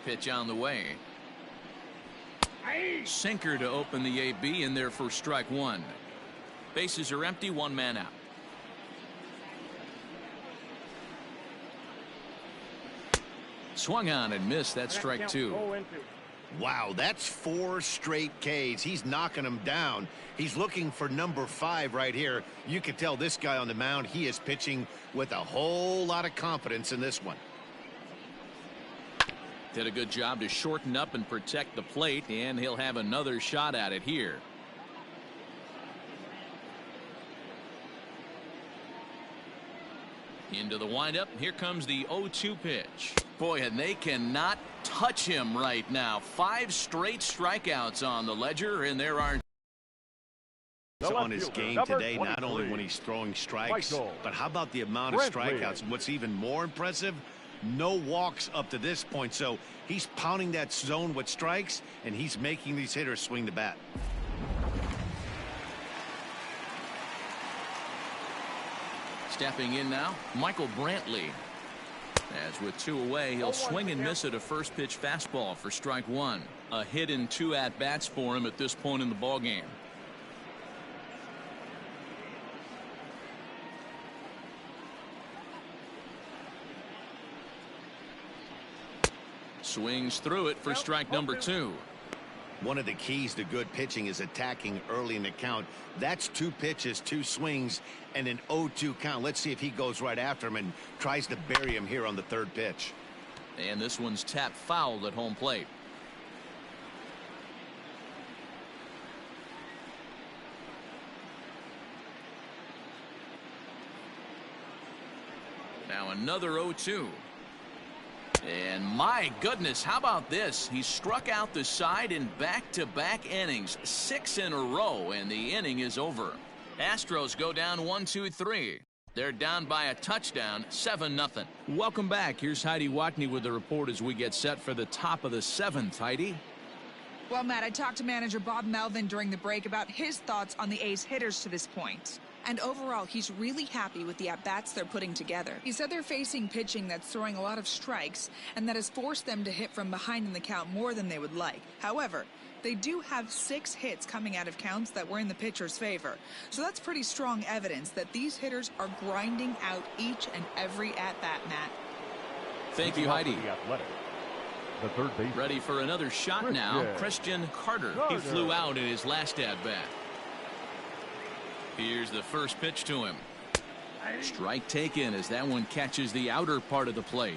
Pitch on the way. Sinker to open the AB in there for strike one. Bases are empty, one man out. Swung on and missed. That's strike two. Wow, that's 4 straight Ks. He's knocking them down. He's looking for number 5 right here. You can tell this guy on the mound, he is pitching with a whole lot of confidence in this one. Did a good job to shorten up and protect the plate, and he'll have another shot at it here. Into the windup. Here comes the 0-2 pitch. Boy, and they cannot touch him right now. 5 straight strikeouts on the ledger, and there are on his game today, not only when he's throwing strikes, but how about the amount of strikeouts? And what's even more impressive, no walks up to this point. So he's pounding that zone with strikes, and he's making these hitters swing the bat. Stepping in now, Michael Brantley. As with 2 away, he'll swing and miss at a first pitch fastball for strike one. A hit in 2 at-bats for him at this point in the ball game. Swings through it for strike number 2. One of the keys to good pitching is attacking early in the count. That's 2 pitches, 2 swings, and an 0-2 count. Let's see if he goes right after him and tries to bury him here on the 3rd pitch. And this one's tapped foul at home plate. Now another 0-2. And my goodness, how about this? He struck out the side in back-to-back innings, 6 in a row, and the inning is over. Astros go down 1-2-3. They're down by a touchdown, 7-0. Welcome back. Here's Heidi Watney with the report as we get set for the top of the 7th. Heidi? Well, Matt, I talked to manager Bob Melvin during the break about his thoughts on the A's hitters to this point. And overall, he's really happy with the at-bats they're putting together. He said they're facing pitching that's throwing a lot of strikes, and that has forced them to hit from behind in the count more than they would like. However, they do have 6 hits coming out of counts that were in the pitcher's favor. So that's pretty strong evidence that these hitters are grinding out each and every at-bat, Matt. Thank you, Heidi. The third base. Ready for another shot now, Christian Carter. He flew out in his last at-bat. Here's the first pitch to him. Strike taken as that one catches the outer part of the plate.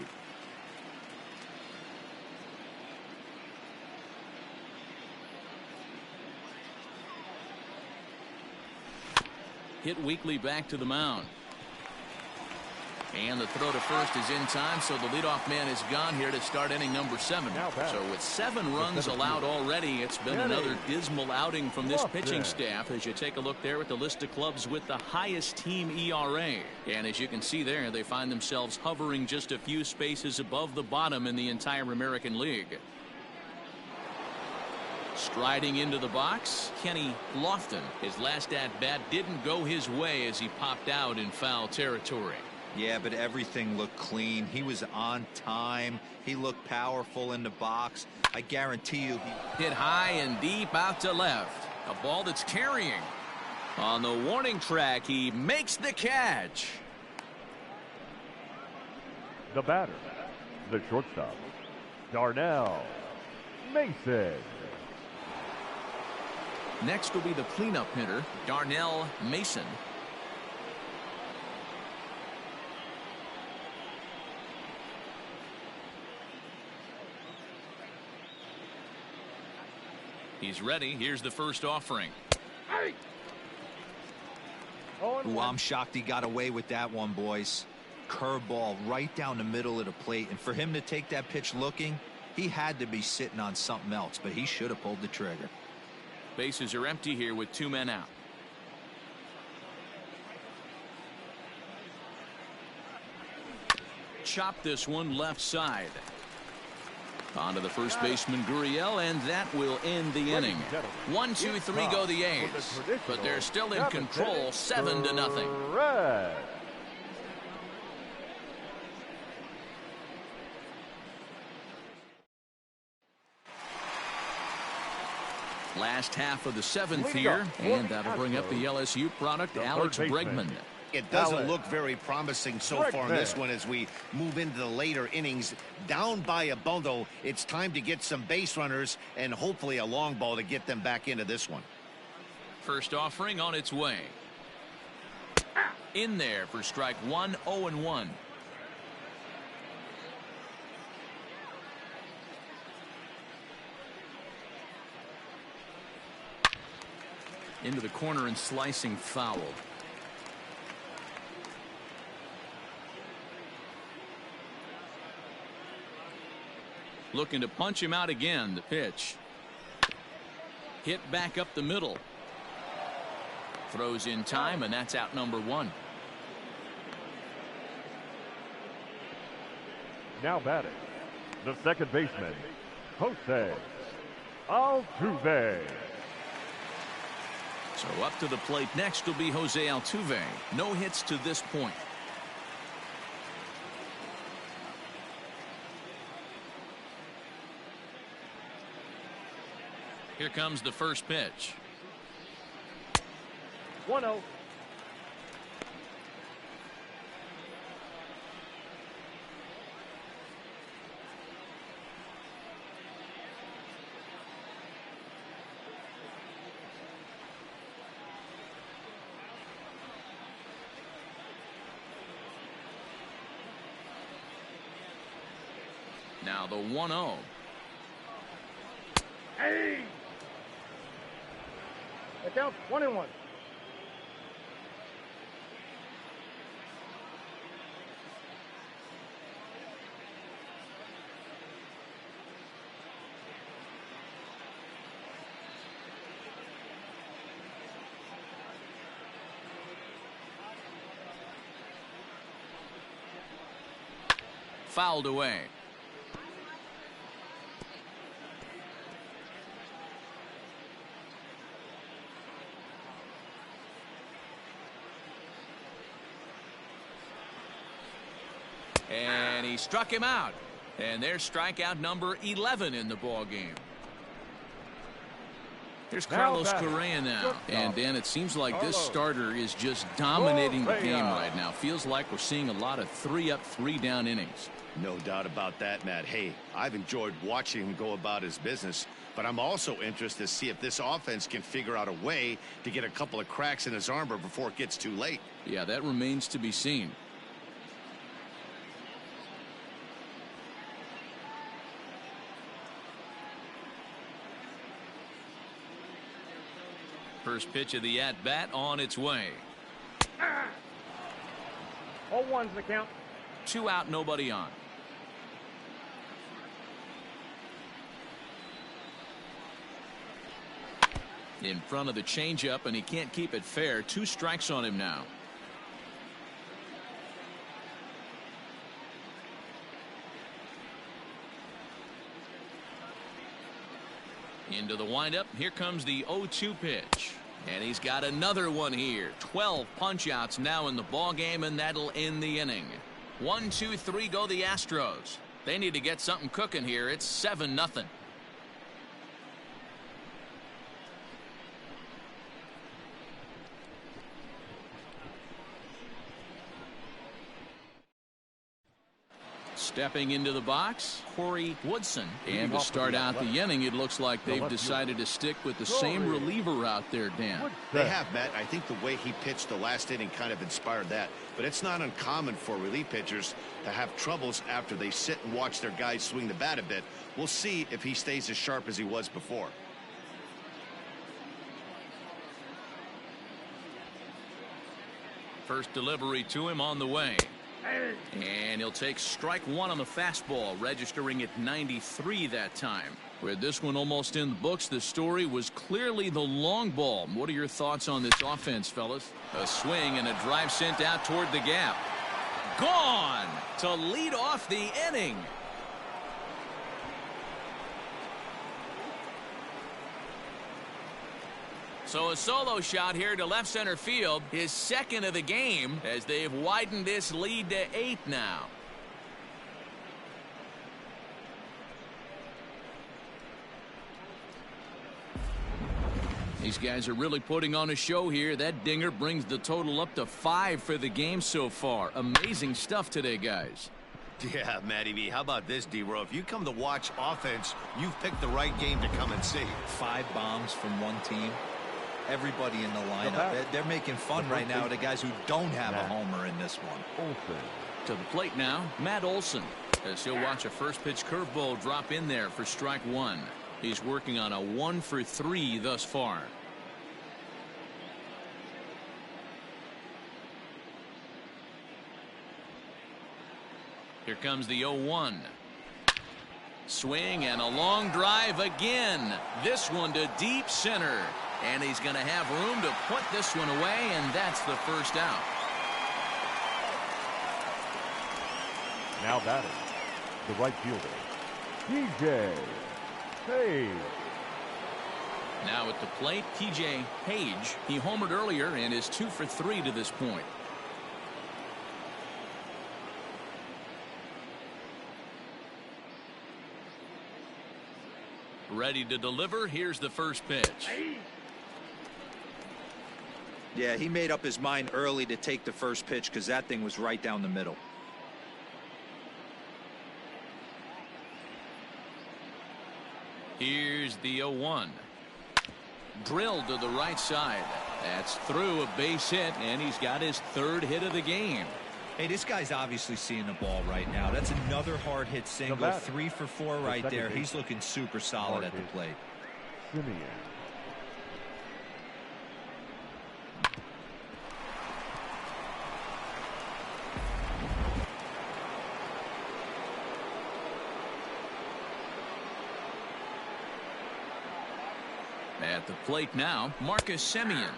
Hit weakly back to the mound. And the throw to first is in time, so the leadoff man is gone here to start inning number 7. So with 7 runs allowed already, it's been another dismal outing from this pitching staff as you take a look there at the list of clubs with the highest team ERA. And as you can see there, they find themselves hovering just a few spaces above the bottom in the entire American League. Striding into the box, Kenny Lofton. His last at-bat didn't go his way as he popped out in foul territory. Yeah, but everything looked clean. He was on time. He looked powerful in the box. I guarantee you he hit high and deep out to left. A ball that's carrying. On the warning track, he makes the catch. The batter, the shortstop, Darnell Mason. Next will be the cleanup hitter, Darnell Mason. He's ready. Here's the first offering. Ooh, I'm shocked he got away with that one, boys. Curveball right down the middle of the plate. And for him to take that pitch looking, he had to be sitting on something else, but he should have pulled the trigger. Bases are empty here with 2 men out. Chop this one left side. On to the first baseman, Gurriel, and that will end the inning. 1, 2, 3 go the A's, but they're still in control, 7-0. Red. Last half of the 7th here, and that'll bring up the LSU product, Alex Bregman. It doesn't look very promising so far in this one as we move into the later innings. Down by a bundle, it's time to get some base runners and hopefully a long ball to get them back into this one. First offering on its way. In there for strike 1, 0-1. Into the corner and slicing foul. Looking to punch him out again. The pitch. Hit back up the middle. Throws in time, and that's out number 1. Now batting, the second baseman, Jose Altuve. So up to the plate next will be Jose Altuve. No hits to this point. Here comes the first pitch. 1-0. Now the 1-0. Hey! It's out 1-1. Fouled away. he struck him out. And there's strikeout number 11 in the ball game. Here's Carlos Correa now. And, Dan, it seems like this starter is just dominating the game right now. Feels like we're seeing a lot of 3-up, 3-down innings. No doubt about that, Matt. Hey, I've enjoyed watching him go about his business, but I'm also interested to see if this offense can figure out a way to get a couple of cracks in his armor before it gets too late. Yeah, that remains to be seen. First pitch of the at-bat on its way. 0-1's the count. 2 out, nobody on. In front of the changeup, and he can't keep it fair. 2 strikes on him now. Into the windup. Here comes the 0-2 pitch. And he's got another one here. 12 punch-outs now in the ball game, and that'll end the inning. 1, 2, 3 go the Astros. They need to get something cooking here. It's 7-0. Stepping into the box, Corey Woodson. And to start out the inning, it looks like they've decided to stick with the same reliever out there, Dan. They have, Matt. I think the way he pitched the last inning kind of inspired that. But it's not uncommon for relief pitchers to have troubles after they sit and watch their guys swing the bat a bit. We'll see if he stays as sharp as he was before. First delivery to him on the way. And he'll take strike 1 on the fastball, registering at 93 that time. With this one almost in the books, the story was clearly the long ball. What are your thoughts on this offense, fellas? A swing and a drive sent out toward the gap. Gone to lead off the inning. So a solo shot here to left center field, his second of the game, as they've widened this lead to 8 now. These guys are really putting on a show here. That dinger brings the total up to 5 for the game so far. Amazing stuff today, guys. Yeah, Matty B. How about this, D-Row? If you come to watch offense, you've picked the right game to come and see. 5 bombs from one team. Everybody in the lineup, they're making fun right now of the guys who don't have a homer in this one. To the plate now, Matt Olson, as he'll watch a first pitch curveball drop in there for strike 1. He's working on a 1 for 3 thus far. Here comes the 0-1. Swing and a long drive again. This one to deep center. And he's going to have room to put this one away, and that's the first out. Now batting, the right fielder, TJ Page. Now at the plate, TJ Page. He homered earlier and is 2 for 3 to this point. Ready to deliver. Here's the first pitch. Yeah, he made up his mind early to take the first pitch because that thing was right down the middle. Here's the 0-1. Drilled to the right side. That's through a base hit, and he's got his 3rd hit of the game. Hey, this guy's obviously seeing the ball right now. That's another hard hit single. 3 for 4 right there. He's looking super solid at the plate. Simeon. At the plate now, Marcus Semien,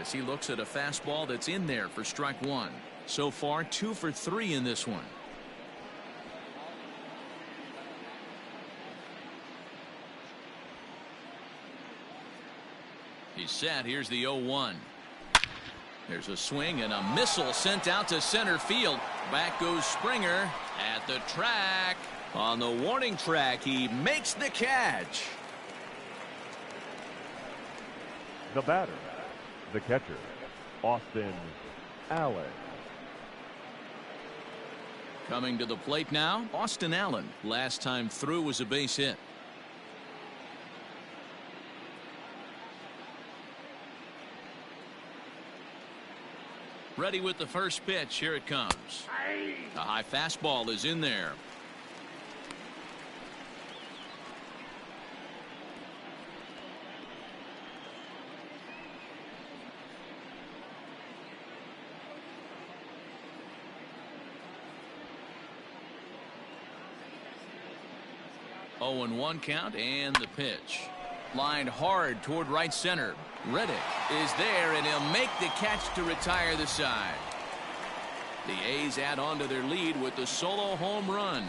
as he looks at a fastball that's in there for strike 1. So far, 2 for 3 in this one. He's set. Here's the 0-1. There's a swing and a missile sent out to center field. Back goes Springer at the track. On the warning track, he makes the catch. The batter, the catcher, Austin Allen. Coming to the plate now, Austin Allen. Last time through was a base hit. Ready with the first pitch. Here it comes. A high fastball is in there. Oh, and 1 count, and the pitch. Lined hard toward right center. Reddick is there, and he'll make the catch to retire the side. The A's add on to their lead with the solo home run.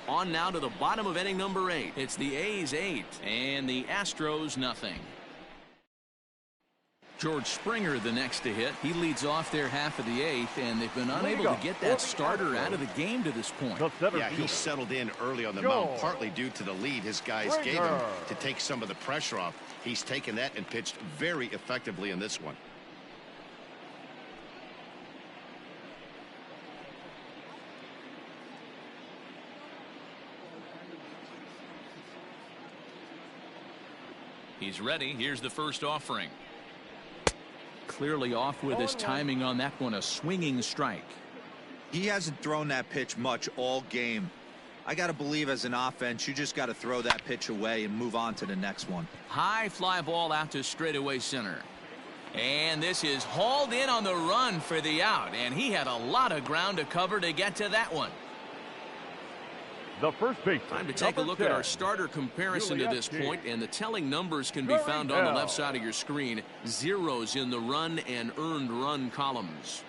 On now to the bottom of inning number 8. It's the A's 8 and the Astros nothing. George Springer the next to hit. He leads off their half of the 8th, and they've been unable to get that starter out of the game to this point. Yeah, he settled in early on the mound, partly due to the lead his guys gave him to take some of the pressure off. He's taken that and pitched very effectively in this one. He's ready. Here's the first offering. Clearly off with his timing on that one. A swinging strike. He hasn't thrown that pitch much all game. I got to believe as an offense, you just got to throw that pitch away and move on to the next one. High fly ball out to straightaway center. And this is hauled in on the run for the out. And he had a lot of ground to cover to get to that one. The first baseman. Time to take a look at our starter comparison to this point, and the telling numbers can be found on the left side of your screen. Zeros in the run and earned run columns.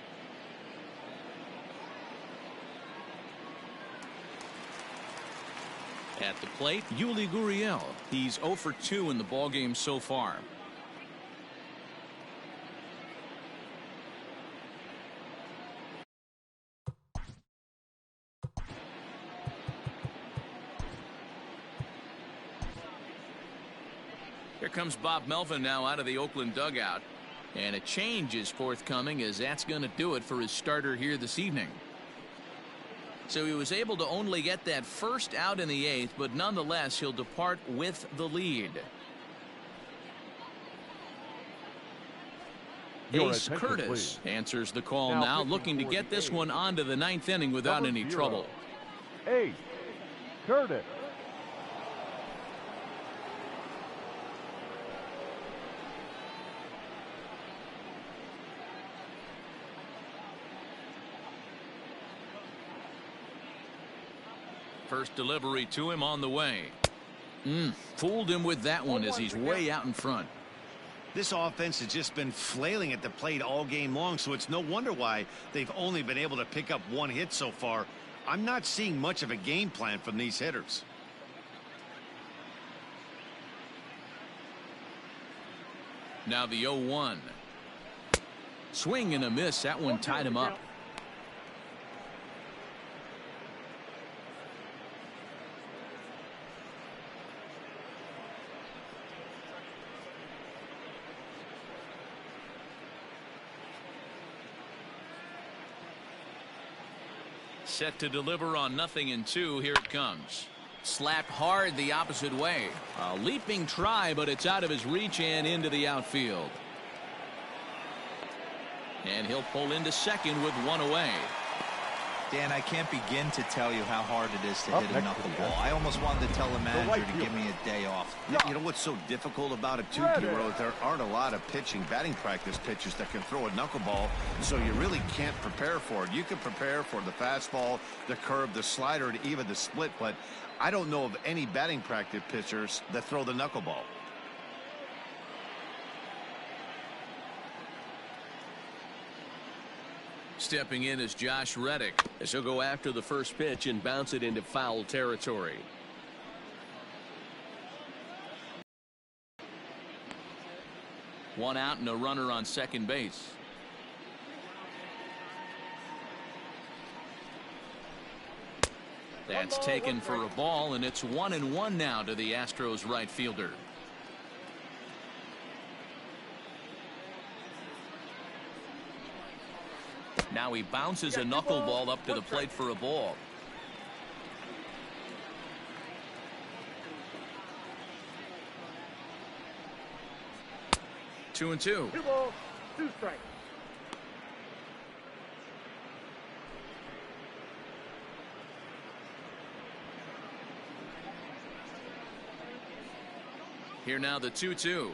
At the plate, Yuli Gurriel. He's 0 for 2 in the ballgame so far. Here comes Bob Melvin now out of the Oakland dugout. And a change is forthcoming, as that's going to do it for his starter here this evening. So he was able to only get that first out in the 8th, but nonetheless he'll depart with the lead. Ace Curtis answers the call now, looking to get this one onto the 9th inning without any trouble. Ace Curtis. First delivery to him on the way. Fooled him with that one as he's way out in front. This offense has just been flailing at the plate all game long, so it's no wonder why they've only been able to pick up 1 hit so far. I'm not seeing much of a game plan from these hitters. Now the 0-1. Swing and a miss. That one tied him up. Set to deliver on 0-2. Here it comes. Slapped hard the opposite way. A leaping try, but it's out of his reach and into the outfield. And he'll pull into second with 1 away. Dan, I can't begin to tell you how hard it is to hit a knuckleball. I almost wanted to tell the manager to give me a day off. You know what's so difficult about it too, Hero? There aren't a lot of batting practice pitchers that can throw a knuckleball, so you really can't prepare for it. You can prepare for the fastball, the curve, the slider, and even the split, but I don't know of any batting practice pitchers that throw the knuckleball. Stepping in is Josh Reddick, as he'll go after the first pitch and bounce it into foul territory. One out and a runner on second base. That's taken for a ball, and it's 1-1 now to the Astros right fielder. Now he bounces a knuckleball up to the plate for a ball. Two and two. 2 balls, 2 strikes. Here now the 2-2.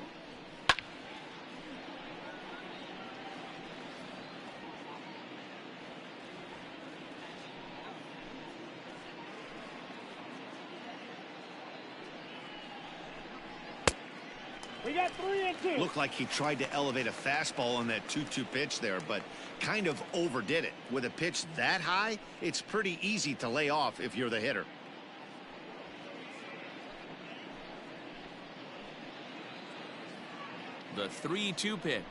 We got 3 and 2. Looked like he tried to elevate a fastball on that 2-2 pitch there, but kind of overdid it. With a pitch that high, it's pretty easy to lay off if you're the hitter. The 3-2 pitch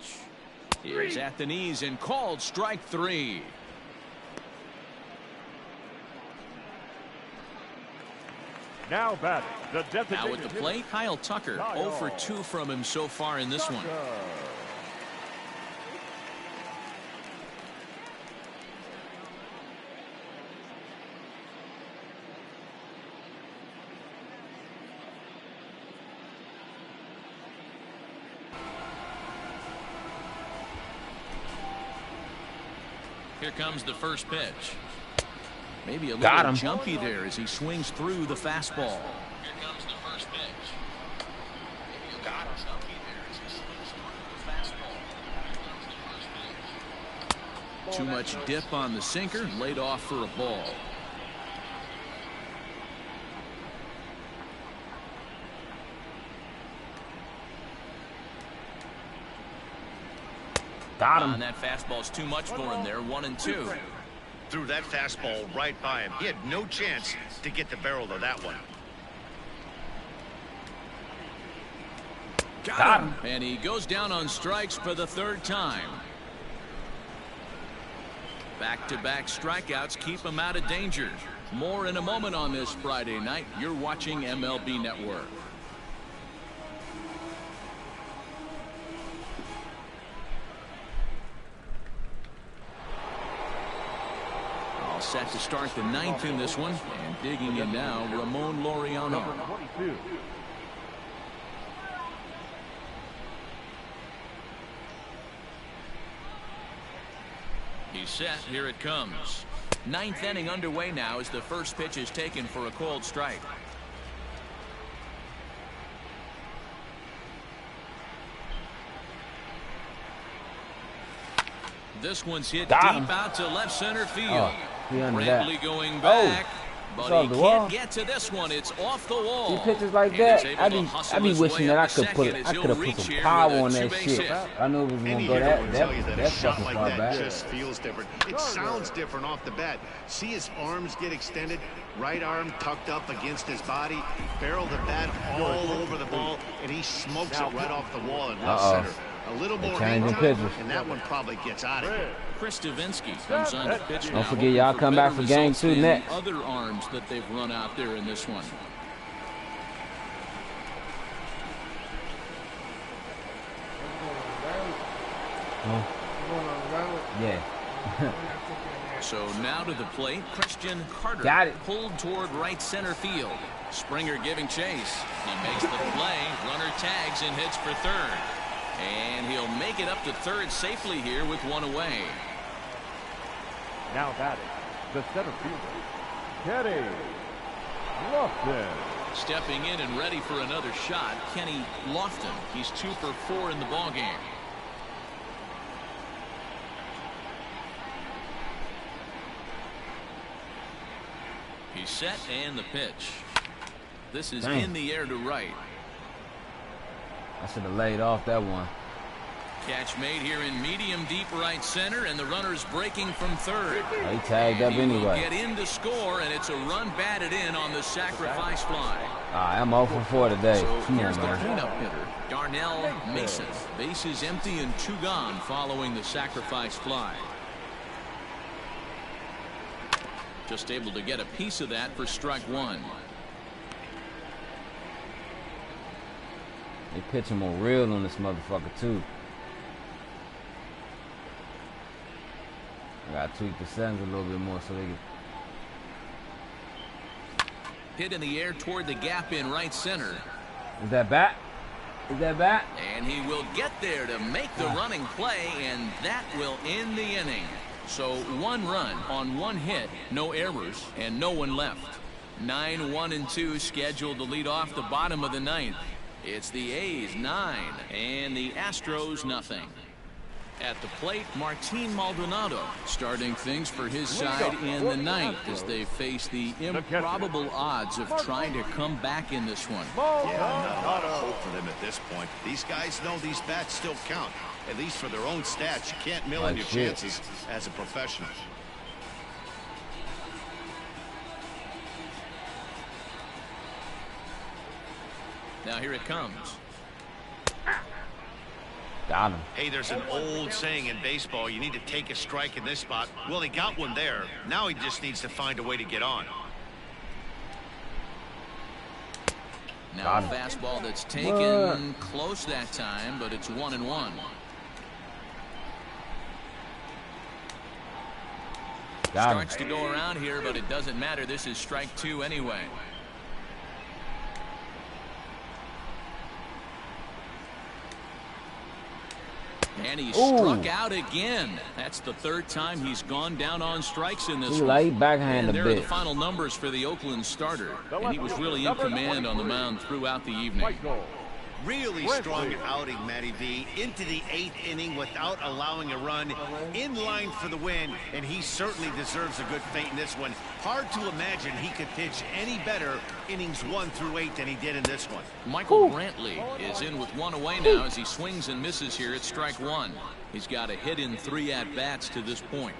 is at the knees and called strike 3. Now batting, the designated Now at the plate, Kyle Tucker. 0 for 2 from him so far in this one. Here comes the first pitch. Maybe a little jumpy there as he swings through the fastball. Here comes the first pitch. Maybe a little jumpy there as he swings through the fastball. Too much dip on the sinker, laid off for a ball. Got him. And that fastball's too much for him there. 1-2. Threw that fastball right by him. He had no chance to get the barrel of that one. Got him. And he goes down on strikes for the 3rd time. Back-to-back strikeouts keep him out of danger. More in a moment on this Friday night. You're watching MLB Network. Set to start the 9th in this one, and digging in now, Ramon Laureano. Number 22. He's set. Here it comes. 9th inning underway now as the first pitch is taken for a called strike. This one's hit deep out to left center field. Bradley going back, but he can't get to this one. It's off the wall. See pitches like that, I be wishing that I could have put some power on that shit. I knew it was gonna go that fucking far back. Just feels different. It sounds different off the bat. See his arms get extended, right arm tucked up against his body, barrel the bat all over the ball, and he smokes it right off the wall in left center. A little more hang time, and that one probably gets out of here. Chris Davinsky comes on to pitch now. Don't forget, y'all come back for game 2 next. Other arms that they've run out there in this one. Yeah. So now to the plate, Christian Carter. Got it. Pulled toward right center field. Springer giving chase. He makes the play. Runner tags and hits for 3rd. And he'll make it up to 3rd safely here with 1 away. Now batting, the center fielder, Kenny Lofton. Stepping in and ready for another shot, Kenny Lofton. He's 2 for 4 in the ballgame. He's set and the pitch. This is in the air to right. I should have laid off that one. Catch made here in medium deep right center, and the runner's breaking from 3rd. He tagged up anyway. Get in to score, and it's a run batted in on the sacrifice fly. I'm 0 for 4 today. So here's the cleanup hitter, Darnell Mason. Bases empty and 2 gone following the sacrifice fly. Just able to get a piece of that for strike one. They pitch him on real on this motherfucker too. I gotta tweak the settings a little bit more so they can. Hit in the air toward the gap in right center. Is that bat? Is that bat? And he will get there to make the running play, and that will end the inning. So 1 run on 1 hit, no errors, and no one left. 9-1-2 scheduled to lead off the bottom of the 9th. It's the A's 9 and the Astros nothing. At the plate, Martin Maldonado starting things for his side in the 9th as they face the improbable odds of trying to come back in this one. Yeah, not a lot of hope for them at this point. These guys know these bats still count, at least for their own stats. You can't mill on your chances as a professional. Now here it comes. Got him. Hey, there's an old saying in baseball, you need to take a strike in this spot. Well, he got one there. Now he just needs to find a way to get on. Now a fastball that's taken close that time, but it's 1-1. Starts to go around here, but it doesn't matter. This is strike 2 anyway. And he struck out again. That's the 3rd time he's gone down on strikes in this one. And there are the final numbers for the Oakland starter. And he was really in command on the mound throughout the evening. Really strong outing, Matty V. Into the 8th inning without allowing a run, in line for the win, and he certainly deserves a good fate in this one. Hard to imagine he could pitch any better innings 1 through 8 than he did in this one. Michael Brantley is in with 1 away now as he swings and misses here at strike 1. He's got a hit in 3 at-bats to this point.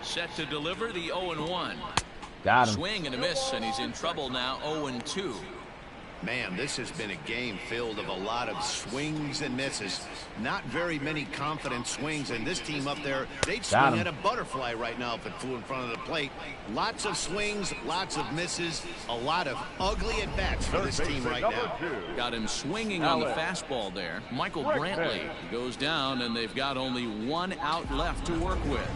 Set to deliver the 0-1. Got him. Swing and a miss, and he's in trouble now. 0-2. Man, this has been a game filled of a lot of swings and misses. Not very many confident swings, and this team up there, they'd swing at a butterfly right now if it flew in front of the plate. Lots of swings, lots of misses, a lot of ugly at-bats for this team right now. Got him swinging on the fastball there. Michael Brantley goes down, and they've got only 1 out left to work with.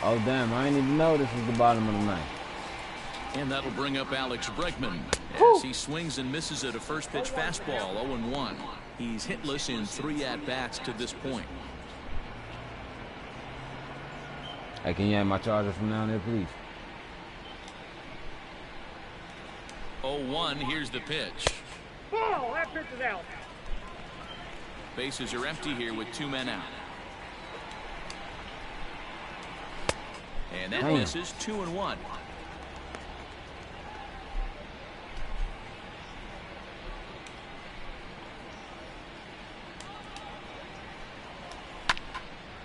Oh, damn. I didn't even know this was the bottom of the 9th. And that'll bring up Alex Bregman as he swings and misses at a first pitch fastball. 0-1. He's hitless in 3 at-bats to this point. Hey, can you have my charger from down there, please? 0-1. Here's the pitch. Ball. That pitch is out. Bases are empty here with 2 men out. And that misses. 2-1.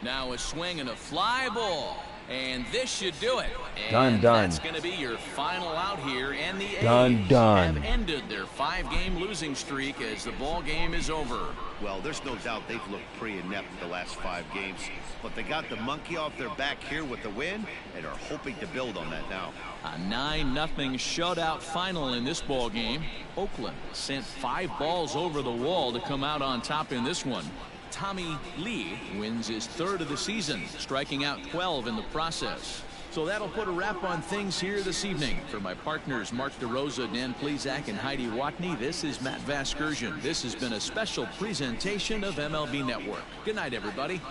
Now a swing and a fly ball. And this should do it. And that's going to be your final out here. And the A's have ended their 5-game losing streak as the ball game is over. Well, there's no doubt they've looked pretty inept the last 5 games. But they got the monkey off their back here with the win and are hoping to build on that now. A 9-0 shutout final in this ball game. Oakland sent 5 balls over the wall to come out on top in this one. Tommy Lee wins his 3rd of the season, striking out 12 in the process. So that'll put a wrap on things here this evening. For my partners, Mark DeRosa, Dan Plezak, and Heidi Watney, this is Matt Vasgersian. This has been a special presentation of MLB Network. Good night, everybody.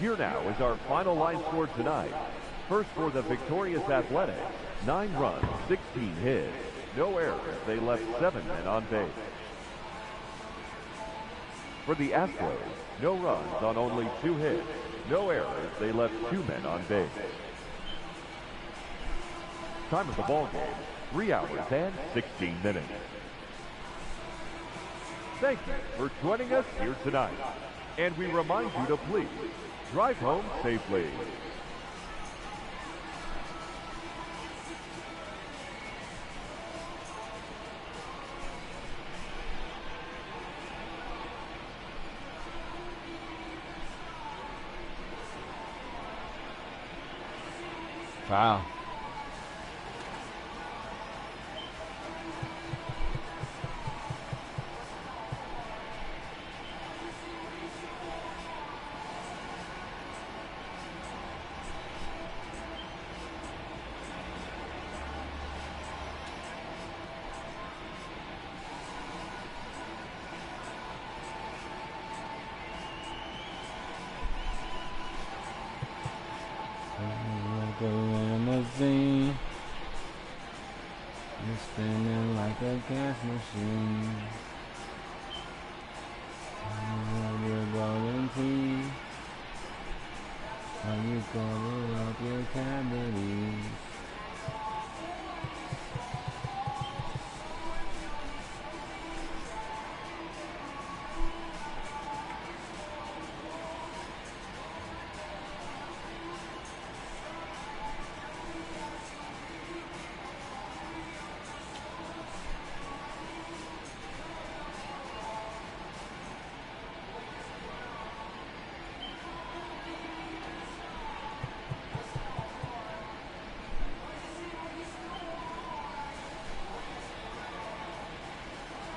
Here now is our final line score tonight. First for the victorious Athletics, 9 runs, 16 hits, no errors. They left 7 men on base. For the Astros, no runs on only 2 hits, no errors. They left 2 men on base. Time of the ball game, 3 hours and 16 minutes. Thank you for joining us here tonight. And we remind you to please drive home safely. Foul. Limousine, you're spinning like a gas machine. You're golden tea. How you cover up your cavities?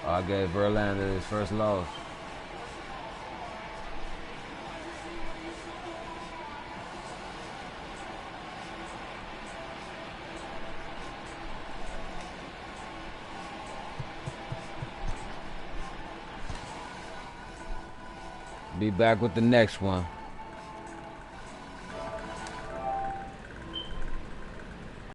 I gave Verlander his first loss. Be back with the next one.